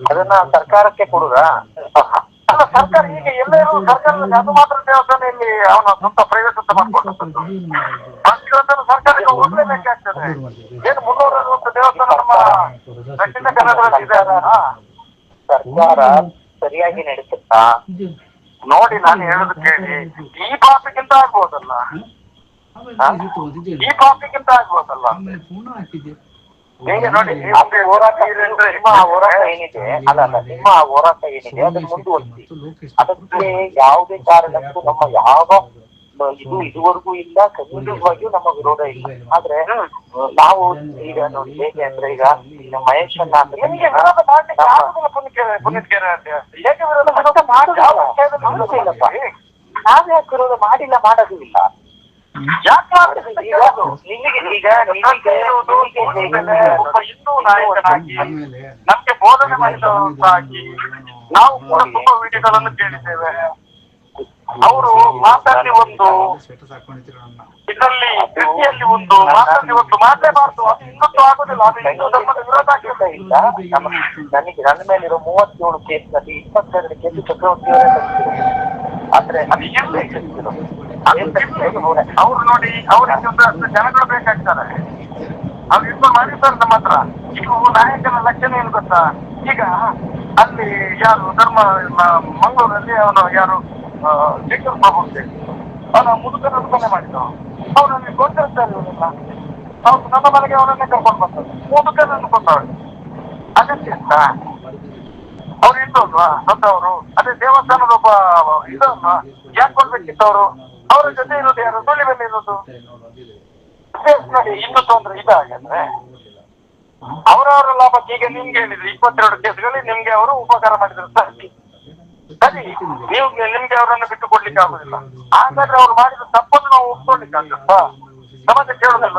ಅದನ್ನ ಸರ್ಕಾರಕ್ಕೆ ಕೊಡುದಾ? ಅಲ್ಲ ಸರ್ಕಾರ ಈಗ ಎಲ್ಲರೂ ಸರ್ಕಾರದ ಅದು ಮಾತ್ರ ದೇವಸ್ಥಾನ ಇಲ್ಲಿ ಅವನ ಸ್ವಂತ ಪ್ರೈವೇಟ್ ಅಂತ ಮಾಡ್ಕೊಂಡು ಸರ್ಕಾರಕ್ಕೆ ಹೋಗ್ಲೇಬೇಕಾಗ್ತದೆ. ಏನು 360 ದೇವಸ್ಥಾನ ನಮ್ಮ ದಕ್ಷಿಣ ಕನ್ನಡದಲ್ಲಿ ಇದೆ. ಸರ್ಕಾರ ಸರಿಯಾಗಿ ನಡೆಸುತ್ತಾ ನೋಡಿ, ನಾನು ಹೇಳುದು ಕೇಳಿ, ಈ ಪಾಪಿಗಿಂತ ಆಗ್ಬೋದಲ್ಲ, ಈ ಪಾಪಿಗಿಂತ ಆಗ್ಬೋದಲ್ಲ. ಹೇಗೆ ನೋಡಿ, ನಿಮ್ಮ ಹೋರಾಟ ಏನಿದೆ ಅಲ್ಲ ನಿಮ್ಮ ಹೋರಾಟ ಏನಿದೆ ಅದನ್ನು ಮುಂದುವರಿಸಿ. ಅದಕ್ಕೆ ಯಾವುದೇ ಕಾರಣಕ್ಕೂ ನಮ್ಮ ಯಾವ ಇದುವರೆಗೂ ಇಲ್ಲ, ಖಂಡಿತವಾಗಿಯೂ ನಮ್ಮ ವಿರೋಧ ಇಲ್ಲ. ಆದ್ರೆ ನಾವು ಈಗ ನೋಡಿ ಹೇಗೆ ಅಂದ್ರೆ ಈಗ ಮಹೇಶನ್ನ ಅಂದ್ರೆ ನಾವ್ಯಾಕೆ ವಿರೋಧ ಮಾಡಿಲ್ಲ, ಮಾಡೋದು ಇಲ್ಲ. ಹಿಂದೂ ನಾಯಕನಾಗಿ ನಮ್ಗೆ ಬೋಧನೆ ಮಾಡಿದವರಾಗಿ ನಾವು ಕೂಡ ತುಂಬಾ ವಿಡಿಯೋಗಳನ್ನು ಕೇಳಿದ್ದೇವೆ. ಅವರು ಮಾತಲ್ಲಿ ಒಂದು, ಇದರಲ್ಲಿ ಕೃತಿಯಲ್ಲಿ ಒಂದು, ಮಾತಲ್ಲಿ ಒಂದು ಮಾತೇಬಾರ್ದು. ಅದು ಹಿಂದುತ್ವ ಆಗುದಿಲ್ಲ, ಅದು ಹಿಂದೂ ಧರ್ಮದ ವಿರೋಧ ಆಗಿಲ್ಲ. ನನಗೆ ನನ್ನ ಮೇಲಿರೋ 37 ಕೇಸ್ನಲ್ಲಿ 22 ಕೇಸ್ ಚಕ್ರವರ್ತಿಯವರೇ ಆದ್ರೆ ಅವ್ರು ನೋಡಿ, ಅವ್ರಿಗೆ ಒಂದಷ್ಟು ಜನಗಳು ಬೇಕಾಗ್ತಾರೆ. ಅವ್ರು ಇಬ್ಬರು ಮಾಡಿರ್ತಾರೆ ನಮ್ಮ ಹತ್ರ. ಈಗ ನಾಯಕನ ಲಕ್ಷಣ ಏನು ಗೊತ್ತಾ? ಈಗ ಅಲ್ಲಿ ಯಾರು ಮಂಗಳೂರಲ್ಲಿ ಅವನು ಯಾರು ಶೇಖರ್ ಬಾಬು ಅವನ ಮುದುಕನ ಅನುಕರಣೆ ಮಾಡಿದ್ದು, ಅವನಲ್ಲಿ ಗೋಚರಿಸ್ತಾರೆ ಇವರೆಲ್ಲ. ಅವ್ರು ನನ್ನ ಮನೆಗೆ ಅವರನ್ನೇ ಕರ್ಕೊಂಡು ಬರ್ತಾರೆ, ಮುದುಕನನ್ನು ಕೊಂದವರು. ಅಗತ್ಯ ಅಂತ ಅವ್ರು ಇದ್ದಲ್ವಾ ದೊಡ್ಡವರು? ಅದೇ ದೇವಸ್ಥಾನದ ಒಬ್ಬ ಇದಲ್ವಾ, ಯಾಕೆ ಕೊಡ್ಬೇಕಿತ್ತು ಅವರು? ಅವರ ಜೊತೆ ಇರೋದು ಯಾರು? ಸುಳ್ಳಿ ಮೇಲೆ ಇರೋದು ನೋಡಿ. ಹಿಂದುತ್ವ ಅಂದ್ರೆ ಇದಾಗಂದ್ರೆ ಅವರವರ ಲಾಭಕ್ಕೆ. ಈಗ ನಿಮ್ಗೆ ಹೇಳಿದ್ರು 22 ಕೇಸ್ಗಳಲ್ಲಿ ನಿಮ್ಗೆ ಅವರು ಉಪಕಾರ ಮಾಡಿದ್ರು, ಸರಿ, ನೀವು ನಿಮ್ಗೆ ಅವರನ್ನು ಬಿಟ್ಟು ಕೊಡ್ಲಿಕ್ಕೆ ಆಗುದಿಲ್ಲ. ಹಾಗಾದ್ರೆ ಅವ್ರು ಮಾಡಿದ ತಪ್ಪನ್ನು ನಾವು ಒಪ್ಕೊಳ್ಲಿಕ್ಕೆ ಆಗುತ್ತಾ? ಸಮಾಜ ಕೇಳುದಿಲ್ಲ.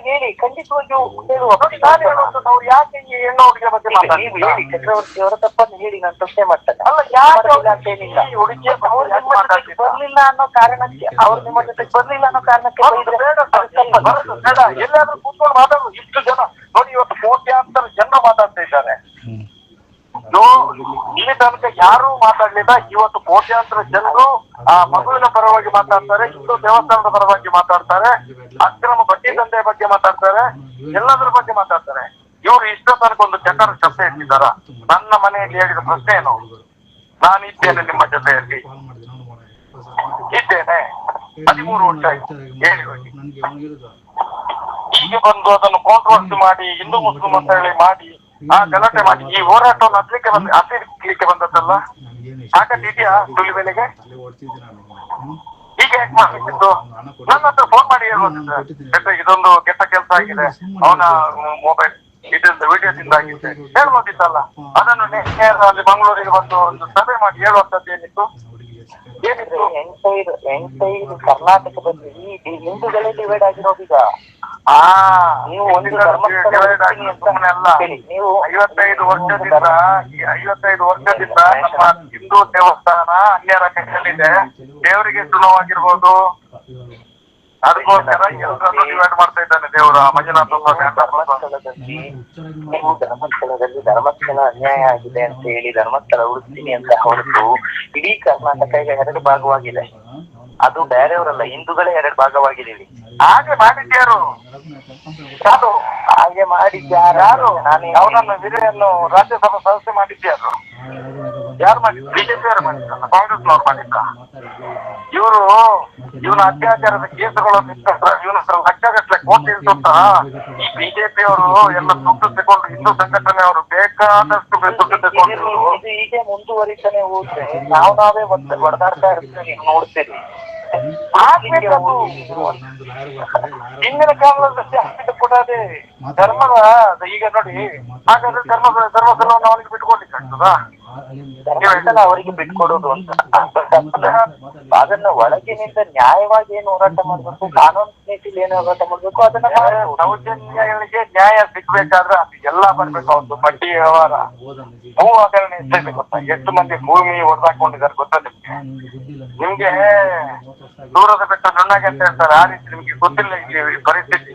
ಹೇಳಿ, ಖಂಡಿತವಾಗಿಯೂ ಹೇಳುವ. ನಾನು ಹೇಳುವಂತ ಅವ್ರು ಯಾಕೆ ಈ ಹೆಣ್ಣು ಹುಡುಗಿಯ ಬಗ್ಗೆ ನೀವು ಹೇಳಿ, ಚಕ್ರವರ್ತಿ ಅವರ ತಪ್ಪನ್ನು ಹೇಳಿ, ನಾನು ಪ್ರಶ್ನೆ ಮಾಡ್ತೇನೆ. ಅಲ್ಲ, ಯಾಕೆ ಅಂತೇನಿಲ್ಲ, ಬರ್ಲಿಲ್ಲ ಅನ್ನೋ ಕಾರಣಕ್ಕೆ, ಅವ್ರು ನಿಮ್ಮ ಜೊತೆಗೆ ಬರ್ಲಿಲ್ಲ ಅನ್ನೋ ಕಾರಣಕ್ಕೆ ಬೇಡ. ಎಲ್ಲಾದ್ರೂ ಕೂತ್ಕೊಂಡು ಮಾತಾಡುದು. ಇಷ್ಟು ಜನ ನೋಡಿ, ಇವತ್ತು ಕೋಟ್ಯಾಂತರ ಜನ ಮಾತಾಡ್ತಾ ಇದ್ದಾರೆ. ಇಲ್ಲಿ ತನಕ ಯಾರು ಮಾತಾಡ್ಲಿಲ್ಲ. ಇವತ್ತು ಕೋಟ್ಯಾಂತರ ಜನರು ಆ ಮಗುವಿನ ಪರವಾಗಿ ಮಾತಾಡ್ತಾರೆ, ಹಿಂದೂ ದೇವಸ್ಥಾನದ ಪರವಾಗಿ ಮಾತಾಡ್ತಾರೆ, ಅಕ್ರಮ ಬಡ್ಡಿ ದಂಧೆಯ ಬಗ್ಗೆ ಮಾತಾಡ್ತಾರೆ, ಎಲ್ಲದರ ಬಗ್ಗೆ ಮಾತಾಡ್ತಾರೆ. ಇವರು ಇಷ್ಟ ತನಕ ಒಂದು ಚಕಾರ ಶಬ್ದ ಇಟ್ಟಿದ್ದಾರ. ನನ್ನ ಮನೆಯಲ್ಲಿ ಹೇಳಿದ ಪ್ರಶ್ನೆ ಏನು? ನಾನಿದ್ದೇನೆ ನಿಮ್ಮ ಜೊತೆಯಲ್ಲಿ, ಇದ್ದೇನೆ, 13 ವರ್ಷ ಆಯ್ತು ಹೇಳಿ ಹೋಗಿ. ಹೀಗೆ ಬಂದು ಅದನ್ನು ಕಾಂಟ್ರವರ್ಸಿ ಮಾಡಿ, ಹಿಂದೂ ಮುಸ್ಲಿಂ ಅಂತ ಹೇಳಿ ಮಾಡಿ, ಆ ಗಲಾಟೆ ಮಾಡಿ ಈ ಹೋರಾಟವನ್ನು ಹತ್ತಿರಲಿಕ್ಕೆ ಬಂದದ್ದಲ್ಲ. ಹಾಗಾಗಿ ಇದೆಯಾ ಸುಳ್ಳಿ ಬೆಲೆಗೆ? ಈಗ ಯಾಕೆ ಮಾಡ್ಬೇಕಿತ್ತು? ನನ್ನ ಹತ್ರ ಫೋನ್ ಮಾಡಿ ಹೇಳ್ಬೋದಿತ್ತು, ಇದೊಂದು ಕೆಟ್ಟ ಕೆಲಸ ಆಗಿದೆ, ಅವನ ಮೊಬೈಲ್ ಇದರಿಂದ ವಿಡಿಯೋದಿಂದ ಆಗಿದೆ ಹೇಳ್ಬೋದಿತ್ತಲ್ಲ. ಅದನ್ನು ಅಲ್ಲಿ ಮಂಗಳೂರಿಗೆ ಬಂದು ಒಂದು ಸಭೆ ಮಾಡಿ ಹೇಳುವಂತದ್ದು ಏನಿತ್ತು? ಎಂಟೈರ್ ಕರ್ನಾಟಕದಲ್ಲಿ ಹಿಂದೂಗಳೇ ಡಿವೈಡ್ ಆಗಿರೋದೀಗ. ನೀವು ಒಂದು ನೀವು 55 ವರ್ಷದಿಂದ ನಮ್ಮ ಹಿಂದೂ ದೇವಸ್ಥಾನ ಅನ್ಯರ ಕೈಯಲ್ಲಿದೆ. ದೇವರಿಗೆ ಸುಲಭವಾಗಿರ್ಬೋದು, ಅದಕ್ಕೋಸ್ಕರ ಎಲ್ಲರನ್ನು ಡಿವೈಡ್ ಮಾಡ್ತಾ ಇದ್ದಾನೆ ದೇವರ ಮಂಜುನಾಥ ಸ್ವಾಮಿ ಅಂತ. ನೀವು ಧರ್ಮಸ್ಥಳದಲ್ಲಿ ಧರ್ಮಸ್ಥಳ ಅನ್ಯಾಯ ಆಗಿದೆ ಅಂತ ಹೇಳಿ ಧರ್ಮಸ್ಥಳ ಉಳಿಸ್ತೀನಿ ಅಂತ ಹೊರತು ಇಡೀ ಕರ್ನಾಟಕ ಈಗ 2 ಭಾಗವಾಗಿದೆ. ಅದು ಬೇರೆಯವರಲ್ಲ, ಹಿಂದೂಗಳೇ 2 ಭಾಗವಾಗಿದ್ದೀವಿ. ಹಾಗೆ ಮಾಡಿದ್ಯಾರು? ಹಾಗೆ ಮಾಡಿದ್ಯಾರು? ಅವನನ್ನು ವಿರೆಯನ್ನು ರಾಜ್ಯಸಭಾ ಸದಸ್ಯ ಮಾಡಿದ್ಯಾರು? ಯಾರು ಮಾಡಿದ್ರು? ಬಿಜೆಪಿ ಅವರು ಮಾಡಿದ್ರಲ್ಲ, ಕಾಂಗ್ರೆಸ್ನವ್ರು ಮಾಡಿದ್ರ? ಇವರು ಇವನ ಅತ್ಯಾಚಾರದ ಕೇಸುಗಳನ್ನು ಇವನ ಲಕ್ಷಗಟ್ಟಲೆ ಕೋಟಿ ಅಂತ ಈ ಬಿಜೆಪಿ ಅವರು ಎಲ್ಲ ದುಡ್ಡು ತಗೊಂಡು ಹಿಂದೂ ಸಂಘಟನೆಯವರು ಬೇಕಾದಷ್ಟು ದುಡ್ಡು ತಗೊಂಡು ಇದು ಹೀಗೆ ಮುಂದುವರಿತಾನೆ ಹೋದ್ರೆ ನಾವೇ ಹೊಡೆದಾಡ್ತಾ ಇರ್ತೀವಿ, ನೀವು ನೋಡ್ತೀರಿ. ಆಗ್ಬೇಕದು. ಹಿಂದಿನ ಕಾಲದಲ್ಲಿ ಆಗ್ಬಿಟ್ಟು ಕೂಡ ಅದೇ ಧರ್ಮದ ಈಗ ನೋಡಿ, ಹಾಗಾದ್ರೆ ಧರ್ಮಸ್ಥಳವನ್ನು ಅವನಿಗೆ ಬಿಟ್ಕೊಡ್ಲಿಕ್ಕೆ ಆಗ್ತದಾ? ಅವರಿಗೆ ಬಿಟ್ಕೊಡೋದು ಅಂತ ಅದನ್ನ ಒಳಗಿನಿಂದ ನ್ಯಾಯವಾಗಿ ಏನು ಹೋರಾಟ ಮಾಡ್ಬೇಕು, ಕಾನೂನು ನೀತಿಲಿ ಏನು ಹೋರಾಟ ಮಾಡ್ಬೇಕು ಅದನ್ನ ಸೌಜನ್ಯಗಳಿಗೆ ನ್ಯಾಯ ಸಿಗ್ಬೇಕಾದ್ರೆ ಅದು ಎಲ್ಲ ಬರ್ಬೇಕು. ಒಂದು ಬಡ್ಡಿ ವ್ಯವಹಾರ, ಭೂ ಹಗರಣ ಎಷ್ಟೇ ಗೊತ್ತಾ? ಎಷ್ಟು ಮಂದಿ ಭೂಮಿ ಹೊಡೆದಾಕೊಂಡಿದ್ದಾರೆ ಗೊತ್ತಾ ನಿಮ್ಗೆ? ನಿಮ್ಗೆ ದೂರದ ಬೆಟ್ಟ ನುಣ್ಣಗೆ ಅಂತ ಹೇಳ್ತಾರೆ, ಆ ರೀತಿ ನಿಮ್ಗೆ ಗೊತ್ತಿಲ್ಲ ಇಲ್ಲಿ ಪರಿಸ್ಥಿತಿ.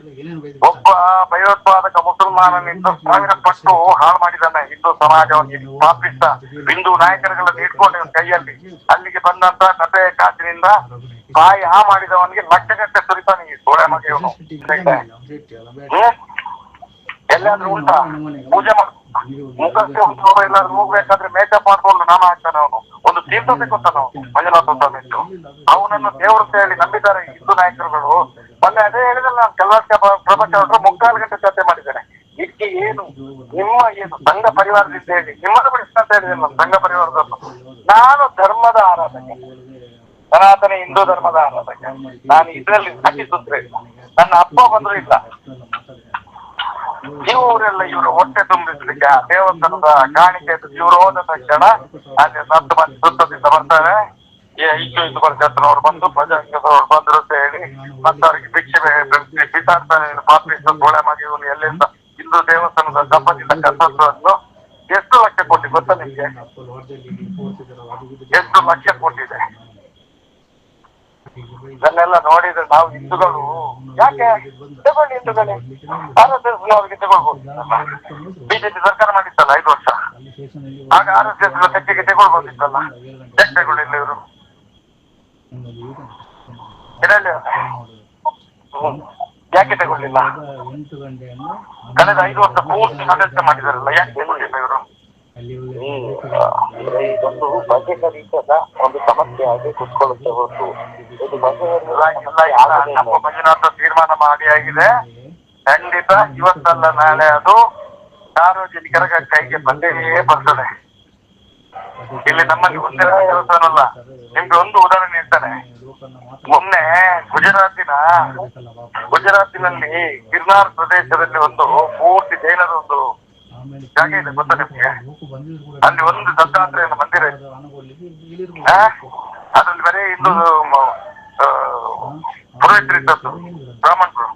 ಒಬ್ಬ ಭಯೋತ್ಪಾದಕ ಮುಸಲ್ಮಾನನಿಂದ 1000 ಪಟ್ಟು ಹಾಳು ಮಾಡಿದಾನೆ ಹಿಂದೂ ಸಮಾಜವನ್ನು. ಪಾಪಿಸ್ತ ಹಿಂದೂ ನಾಯಕರುಗಳನ್ನು ಇಟ್ಕೊಂಡು ಕೈಯಲ್ಲಿ ಅಲ್ಲಿಗೆ ಬಂದಂತ ಕತೆ ಕಾಸಿನಿಂದ ಬಾಯಿ ಮಾಡಿದವನಿಗೆ ಲಕ್ಷಗಟ್ಟಲೆ ಸುರಿತಾನೆ ಈ ಸೋಳೆ ಮಗ ಇವನು. ಎಲ್ಲಾದ್ರೂ ಉಂಟಾ? ಪೂಜೆ ಮಾಡ ಮುಖಕ್ಕೆ ಒಂದು ಎಲ್ಲಾದ್ರೂ ಹೋಗ್ಬೇಕಾದ್ರೆ ಮೇಕಪ್ ಮಾಡ್ಕೊಂಡು ನಾಮ ಹಾಕ್ತಾನೆ ಅವನು. ಒಂದು ತೀರ್ಥತೆ ಕೊಟ್ಟಾನ ಅವನು, ಮಂಜುನಾಥ ಸ್ವಾಮಿ ಇತ್ತು. ಅವನನ್ನು ದೇವರು ಹೇಳಿ ನಂಬಿದ್ದಾರೆ ಹಿಂದೂ ನಾಯಕರುಗಳು. ಮೊನ್ನೆ ಅದೇ ಹೇಳಿದ್ರೆ ನಾನು ಕರ್ನಾಟಕ ಪ್ರಪಂಚ ಮುಕ್ಕಾಲು ಗಂಟೆ ಚರ್ಚೆ ಮಾಡಿದ್ದೇನೆ. ಇದಕ್ಕೆ ಏನು ನಿಮ್ಮ ಏನು ಸಂಘ ಪರಿವಾರದಿಂದ ಹೇಳಿ, ನಿಮ್ಮದು ಬಿಡಿಸ ಅಂತ ಹೇಳಿದೆ ನಾನು ಸಂಘ ಪರಿವಾರದನ್ನು. ನಾನು ಧರ್ಮದ ಆರಾಧನೆ, ಸನಾತನ ಹಿಂದೂ ಧರ್ಮದ ಆರಾಧನೆ. ನಾನು ಇದರಲ್ಲಿ ಸಾಕಿಸುತ್ತೇನೆ. ನನ್ನ ಅಪ್ಪ ಬಂದ್ರು ಇಲ್ಲ, ಇವರೆಲ್ಲ ಇವರು ಹೊಟ್ಟೆ ತುಂಬಿಸ್ಲಿಕ್ಕೆ ದೇವಸ್ಥಾನದ ಕಾಣಿಕೆ ಇವರು ಹೋದ ತಕ್ಷಣ ಅಲ್ಲಿ 10 ಮಂದಿ ಸುತ್ತದಿಂದ ಬರ್ತಾರೆ. ಇದು ಬರ್ಜಾತನವ್ರು ಬಂದು ಭಜಂಗದವ್ರು ಬಂದ್ರು ಅಂತ ಹೇಳಿ ಮತ್ತೆ ಅವ್ರಿಗೆ ಭಿಕ್ಷೆ ಬಿಸಾಡ್ತಾರೆ. ಪಾಪಿಸ್ತ ಗೋಳೆ ಮಗ ಇವನು ಎಲ್ಲಿಂದ ಹಿಂದೂ ದೇವಸ್ಥಾನದ ದಬ್ಬದಿಂದ ಕಸದ್ದು ಎಷ್ಟು ಲಕ್ಷ ಕೋಟಿ ಗೊತ್ತಾ ನಿಮ್ಗೆ? ಎಷ್ಟು ಲಕ್ಷ ಕೋಟಿ ಇದೆ. ಇದನ್ನೆಲ್ಲ ನೋಡಿದ್ರೆ ನಾವು ಹಿಂದೂಗಳು ಯಾಕೆ ತಗೊಳ್ಳಿ, ಹಿಂದೂಗಳೇ RSS ಅವ್ರಿಗೆ ತಗೊಳ್ಬಹುದು. ಬಿಜೆಪಿ ಸರ್ಕಾರ ಮಾಡಿತ್ತಲ್ಲ 5 ವರ್ಷ, ಆಗ RSS ತೆಕ್ಕೆಗೆ ತಗೊಳ್ಬೋದಿತ್ತಲ್ಲ. ಯಾಕೆ ತಗೊಳ್ಳಿಲ್ಲ ಇವರು? ಯಾಕೆ ತಗೊಳ್ಳಿಲ್ಲ? ಕಳೆದ 5 ವರ್ಷ ಪೂರ್ತಿ ಆಡಳಿತ ಮಾಡಿದಾರಲ್ಲ, ಯಾಕೆ ತಗೊಳ್ಳಿಲ್ಲ ಇವರು? ಇದೊಂದು ಬಗೆಹರಿಸದ ಒಂದು ಸಮಸ್ಯೆ ಆಗಿ ಕುತ್ಕೊಳ್ಳುತ್ತೆ ಹೊರತು ಇದು ನಮ್ಮ ಮಂಜುನಾಥ ತೀರ್ಮಾನ ಮಾಡಿ ಆಗಿದೆ. ಖಂಡಿತ ಇವತ್ತಲ್ಲ ನಾಳೆ ಅದು ಸಾರ್ವಜನಿಕರ ಕೈಗೆ ಬಂದೇ ಬರ್ತದೆ. ಇಲ್ಲಿ ನಮ್ಮಲ್ಲಿ ಒಂದೇ ದೇವಸ್ಥಾನ, ನಿಮ್ಗೆ ಒಂದು ಉದಾಹರಣೆ ನೀಡ್ತಾನೆ. ಮೊನ್ನೆ ಗುಜರಾತಿನಲ್ಲಿ ಗಿರ್ನಾರ್ ಪ್ರದೇಶದಲ್ಲಿ ಒಂದು ಪೂರ್ತಿ ಜೈನರ ಒಂದು ಜಾಗ ಇದೆ ಗೊತ್ತಾ ನಿಮ್ಗೆ? ಅಲ್ಲಿ ಒಂದು ದತ್ತಾತ್ರೇಯ ಮಂದಿರ ಇದೆ. ಅದ್ರಲ್ಲಿ ಬರೀ ಹಿಂದೂ ಪುರೋಹಿತರಿದ್ದದ್ದು, ಬ್ರಾಹ್ಮಣರು.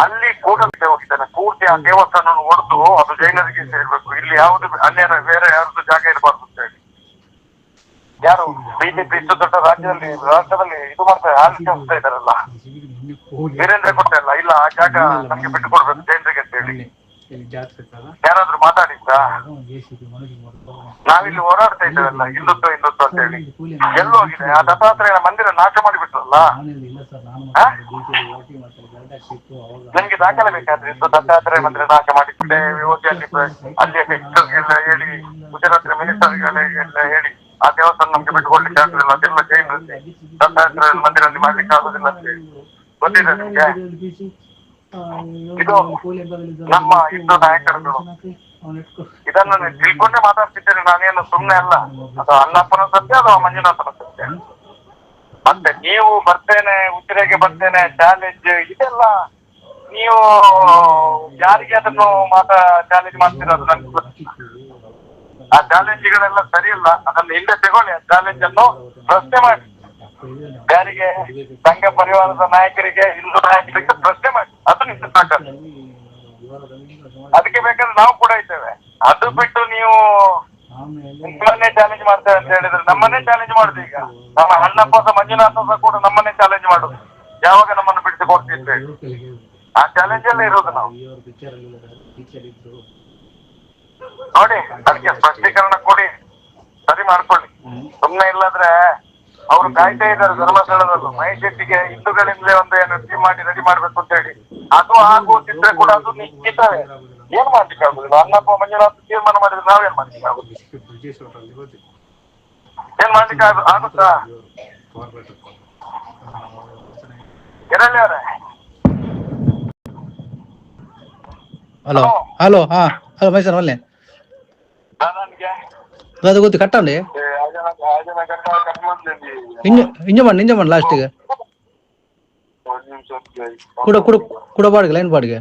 ಅಲ್ಲಿ ಕೂಡಲಿಕ್ಕೆ ಹೋಗಿದ್ದಾನೆ. ಪೂರ್ತಿ ಆ ದೇವಸ್ಥಾನವನ್ನು ಒಡೆದು ಅದು ಜೈನರಿಗೆ ಸೇರ್ಬೇಕು, ಇಲ್ಲಿ ಯಾವ್ದು ಅನ್ಯರ ಬೇರೆ ಯಾವ್ದು ಜಾಗ ಇರಬಾರ್ದು ಅಂತ ಹೇಳಿ. ಯಾರು ಬಿಜೆಪಿ ಇಷ್ಟು ದೊಡ್ಡ ರಾಜ್ಯದಲ್ಲಿ ಇದು ಮಾಡ್ತಾರೆ, ಆಲೋಚಿಸ್ತಾ ಇದಾರಲ್ಲ. ವೀರೇಂದ್ರ ಕೊಟ್ಟಲ್ಲ, ಇಲ್ಲ ಆ ಜಾಗ ನಮ್ಗೆ ಬಿಟ್ಟು ಕೊಡ್ಬೇಕು ಜೈನರಿಗೆ ಅಂತ ಹೇಳಿ. ಯಾರಾದ್ರೂ ಮಾತಾಡಿದ್ರಾ? ನಾವಿಲ್ಲಿ ಹೋರಾಡ್ತಾ ಇದ್ದೇವಲ್ಲ ಹಿಂದುತ್ವ ಅಂತ ಹೇಳಿ. ಎಲ್ಲೋಗಿದೆ ಆ ದತ್ತಾತ್ರೇಯನ ಮಂದಿರ? ನಾಶ ಮಾಡಿಬಿಟ್ರಲ್ಲ. ನಮ್ಗೆ ದಾಖಲೆ ಬೇಕಾದ್ರೆ ದತ್ತಾತ್ರೇಯ ಮಂದಿರ ನಾಶ ಮಾಡಿಬಿಟ್ಟೆ ಹೋಗಿ ಅಲ್ಲಿ ಎಲ್ಲ ಹೇಳಿ, ಗುಜರಾತ್ ಮಿನಿಸ್ಟರ್ಗಳೆಲ್ಲ ಹೇಳಿ ಆ ದೇವಸ್ಥಾನ ನಮ್ಗೆ ಬಿಟ್ಟುಕೊಡ್ಲಿಕ್ಕೆ ಆಗುದಿಲ್ಲ, ಅದೆಲ್ಲ ಜೈನರಲ್ಲಿ ದತ್ತಾತ್ರೇಯ ಮಂದಿರ ಅಲ್ಲಿ ಮಾಡ್ಲಿಕ್ಕೆ ಆಗುದಿಲ್ಲ ಅಂತ ಹೇಳಿ. ಗೊತ್ತಿದೆ ನಿಮ್ಗೆ? ಇದು ನಮ್ಮ ಹಿಂದೂ ನಾಯಕರುಗಳು ಇದನ್ನು ತಿಳ್ಕೊಂಡೇ ಮಾತಾಡ್ತಿದ್ದೇನೆ. ನಾನೇನು ಸುಮ್ನೆ ಅಲ್ಲ. ಅದು ಅಣ್ಣಪ್ಪನ ಸತ್ಯ, ಅದು ಮಂಜುನಾಥನ ಸತ್ಯ. ಮತ್ತೆ ನೀವು ಬರ್ತೇನೆ, ಉಜಿರೆಗೆ ಬರ್ತೇನೆ, ಚಾಲೆಂಜ್ ಇದೆಲ್ಲ ನೀವು ಯಾರಿಗೆ ಅದನ್ನು ಚಾಲೆಂಜ್ ಮಾಡ್ತಿರೋದು ನನಗೆ ಗೊತ್ತಿಲ್ಲ. ಆ ಚಾಲೆಂಜ್ಗಳೆಲ್ಲ ಸರಿಯಿಲ್ಲ. ಅದನ್ನು ಹಿಂದೆ ತಗೊಳ್ಳಿ. ಆ ಚಾಲೆಂಜ್ ಅನ್ನು ಪ್ರಶ್ನೆ ಮಾಡಿ. ಯಾರಿಗೆ? ಸಂಘ ಪರಿವಾರದ ನಾಯಕರಿಗೆ, ಹಿಂದೂ ನಾಯಕರಿಗೆ ಪ್ರಶ್ನೆ ಮಾಡಿ. ಅದು ನಿಮ್ಗೆ ಸಾಕಲ್ಲ. ಅದಕ್ಕೆ ಬೇಕಾದ್ರೆ ನಾವು ಕೂಡ ಇದ್ದೇವೆ. ಅದು ಬಿಟ್ಟು ನೀವು ನಿಮ್ಮನ್ನೇ ಚಾಲೆಂಜ್ ಮಾಡ್ತೇವೆ ಅಂತ ಹೇಳಿದ್ರೆ ನಮ್ಮನ್ನೇ ಚಾಲೆಂಜ್ ಮಾಡುದು. ಈಗ ನಮ್ಮ ಅಣ್ಣಪ್ಪ ಮಂಜುನಾಥ ಕೂಡ ನಮ್ಮನ್ನೇ ಚಾಲೆಂಜ್ ಮಾಡುದು. ಯಾವಾಗ ನಮ್ಮನ್ನು ಬಿಡಿಸಿ ಕೊಡ್ತಿದ್ದೆ ಆ ಚಾಲೆಂಜ್ ಎಲ್ಲ ಇರೋದು ನಾವು. ನೋಡಿ, ಅದಕ್ಕೆ ಸ್ಪಷ್ಟೀಕರಣ ಕೊಡಿ, ಸರಿ ಮಾಡ್ಕೊಳ್ಳಿ. ಸುಮ್ನೆ ಇಲ್ಲಾದ್ರೆ ಅವರು ಕಾಯ್ತಾ ಇದ್ದಾರೆ ಧರ್ಮಸ್ಥಳದಲ್ಲೂ ಮಹೇಶ್ ಶೆಟ್ಟಿಗೆ ಹಿಂದೂಗಳಿಂದಲೇ ಒಂದು ಏನು ಟೀಮ್ ಮಾಡಿ ರೆಡಿ ಮಾಡ್ಬೇಕು ಅಂತ ಹೇಳಿ. ಅದು ಆಗುತ್ತಿದ್ರೆ ಕೂಡ ಅದು ನಿಂತಿದ್ದಾರೆ. ಏನ್ ಮಾಡ್ಲಿಕ್ಕೆ ಆಗುದಿಲ್ಲ. ಅಣ್ಣಪ್ಪ ಮಂಜುನಾಥ್ ತೀರ್ಮಾನ ಮಾಡಿದ್ರೆ ನಾವೇನ್ ಮಾಡ್ಲಿಕ್ಕೆ ಆಗುದಿಲ್ಲ. ಏನ್ ಮಾಡ್ಲಿಕ್ಕೆ ಆಗುತ್ತಾ? ಎರಡನೇ ಅವರೇ ಹಲೋ ಹಲೋ ಹಾ ಹಲೋ ಮೈಸೂರು ಒಳ್ಳೆ ನನಗೆ ಅದು ಗೊತ್ತು ಕಟ್ಟಂడి ಇಂಜ ಮಾಡಿ ಲಾಸ್ಟಿಗೆ ಕೂಡ ಕೂಡ ಕೂಡ ಬಾಡಿಗೆ ಲೈನ್ ಬಾಡಿಗೆ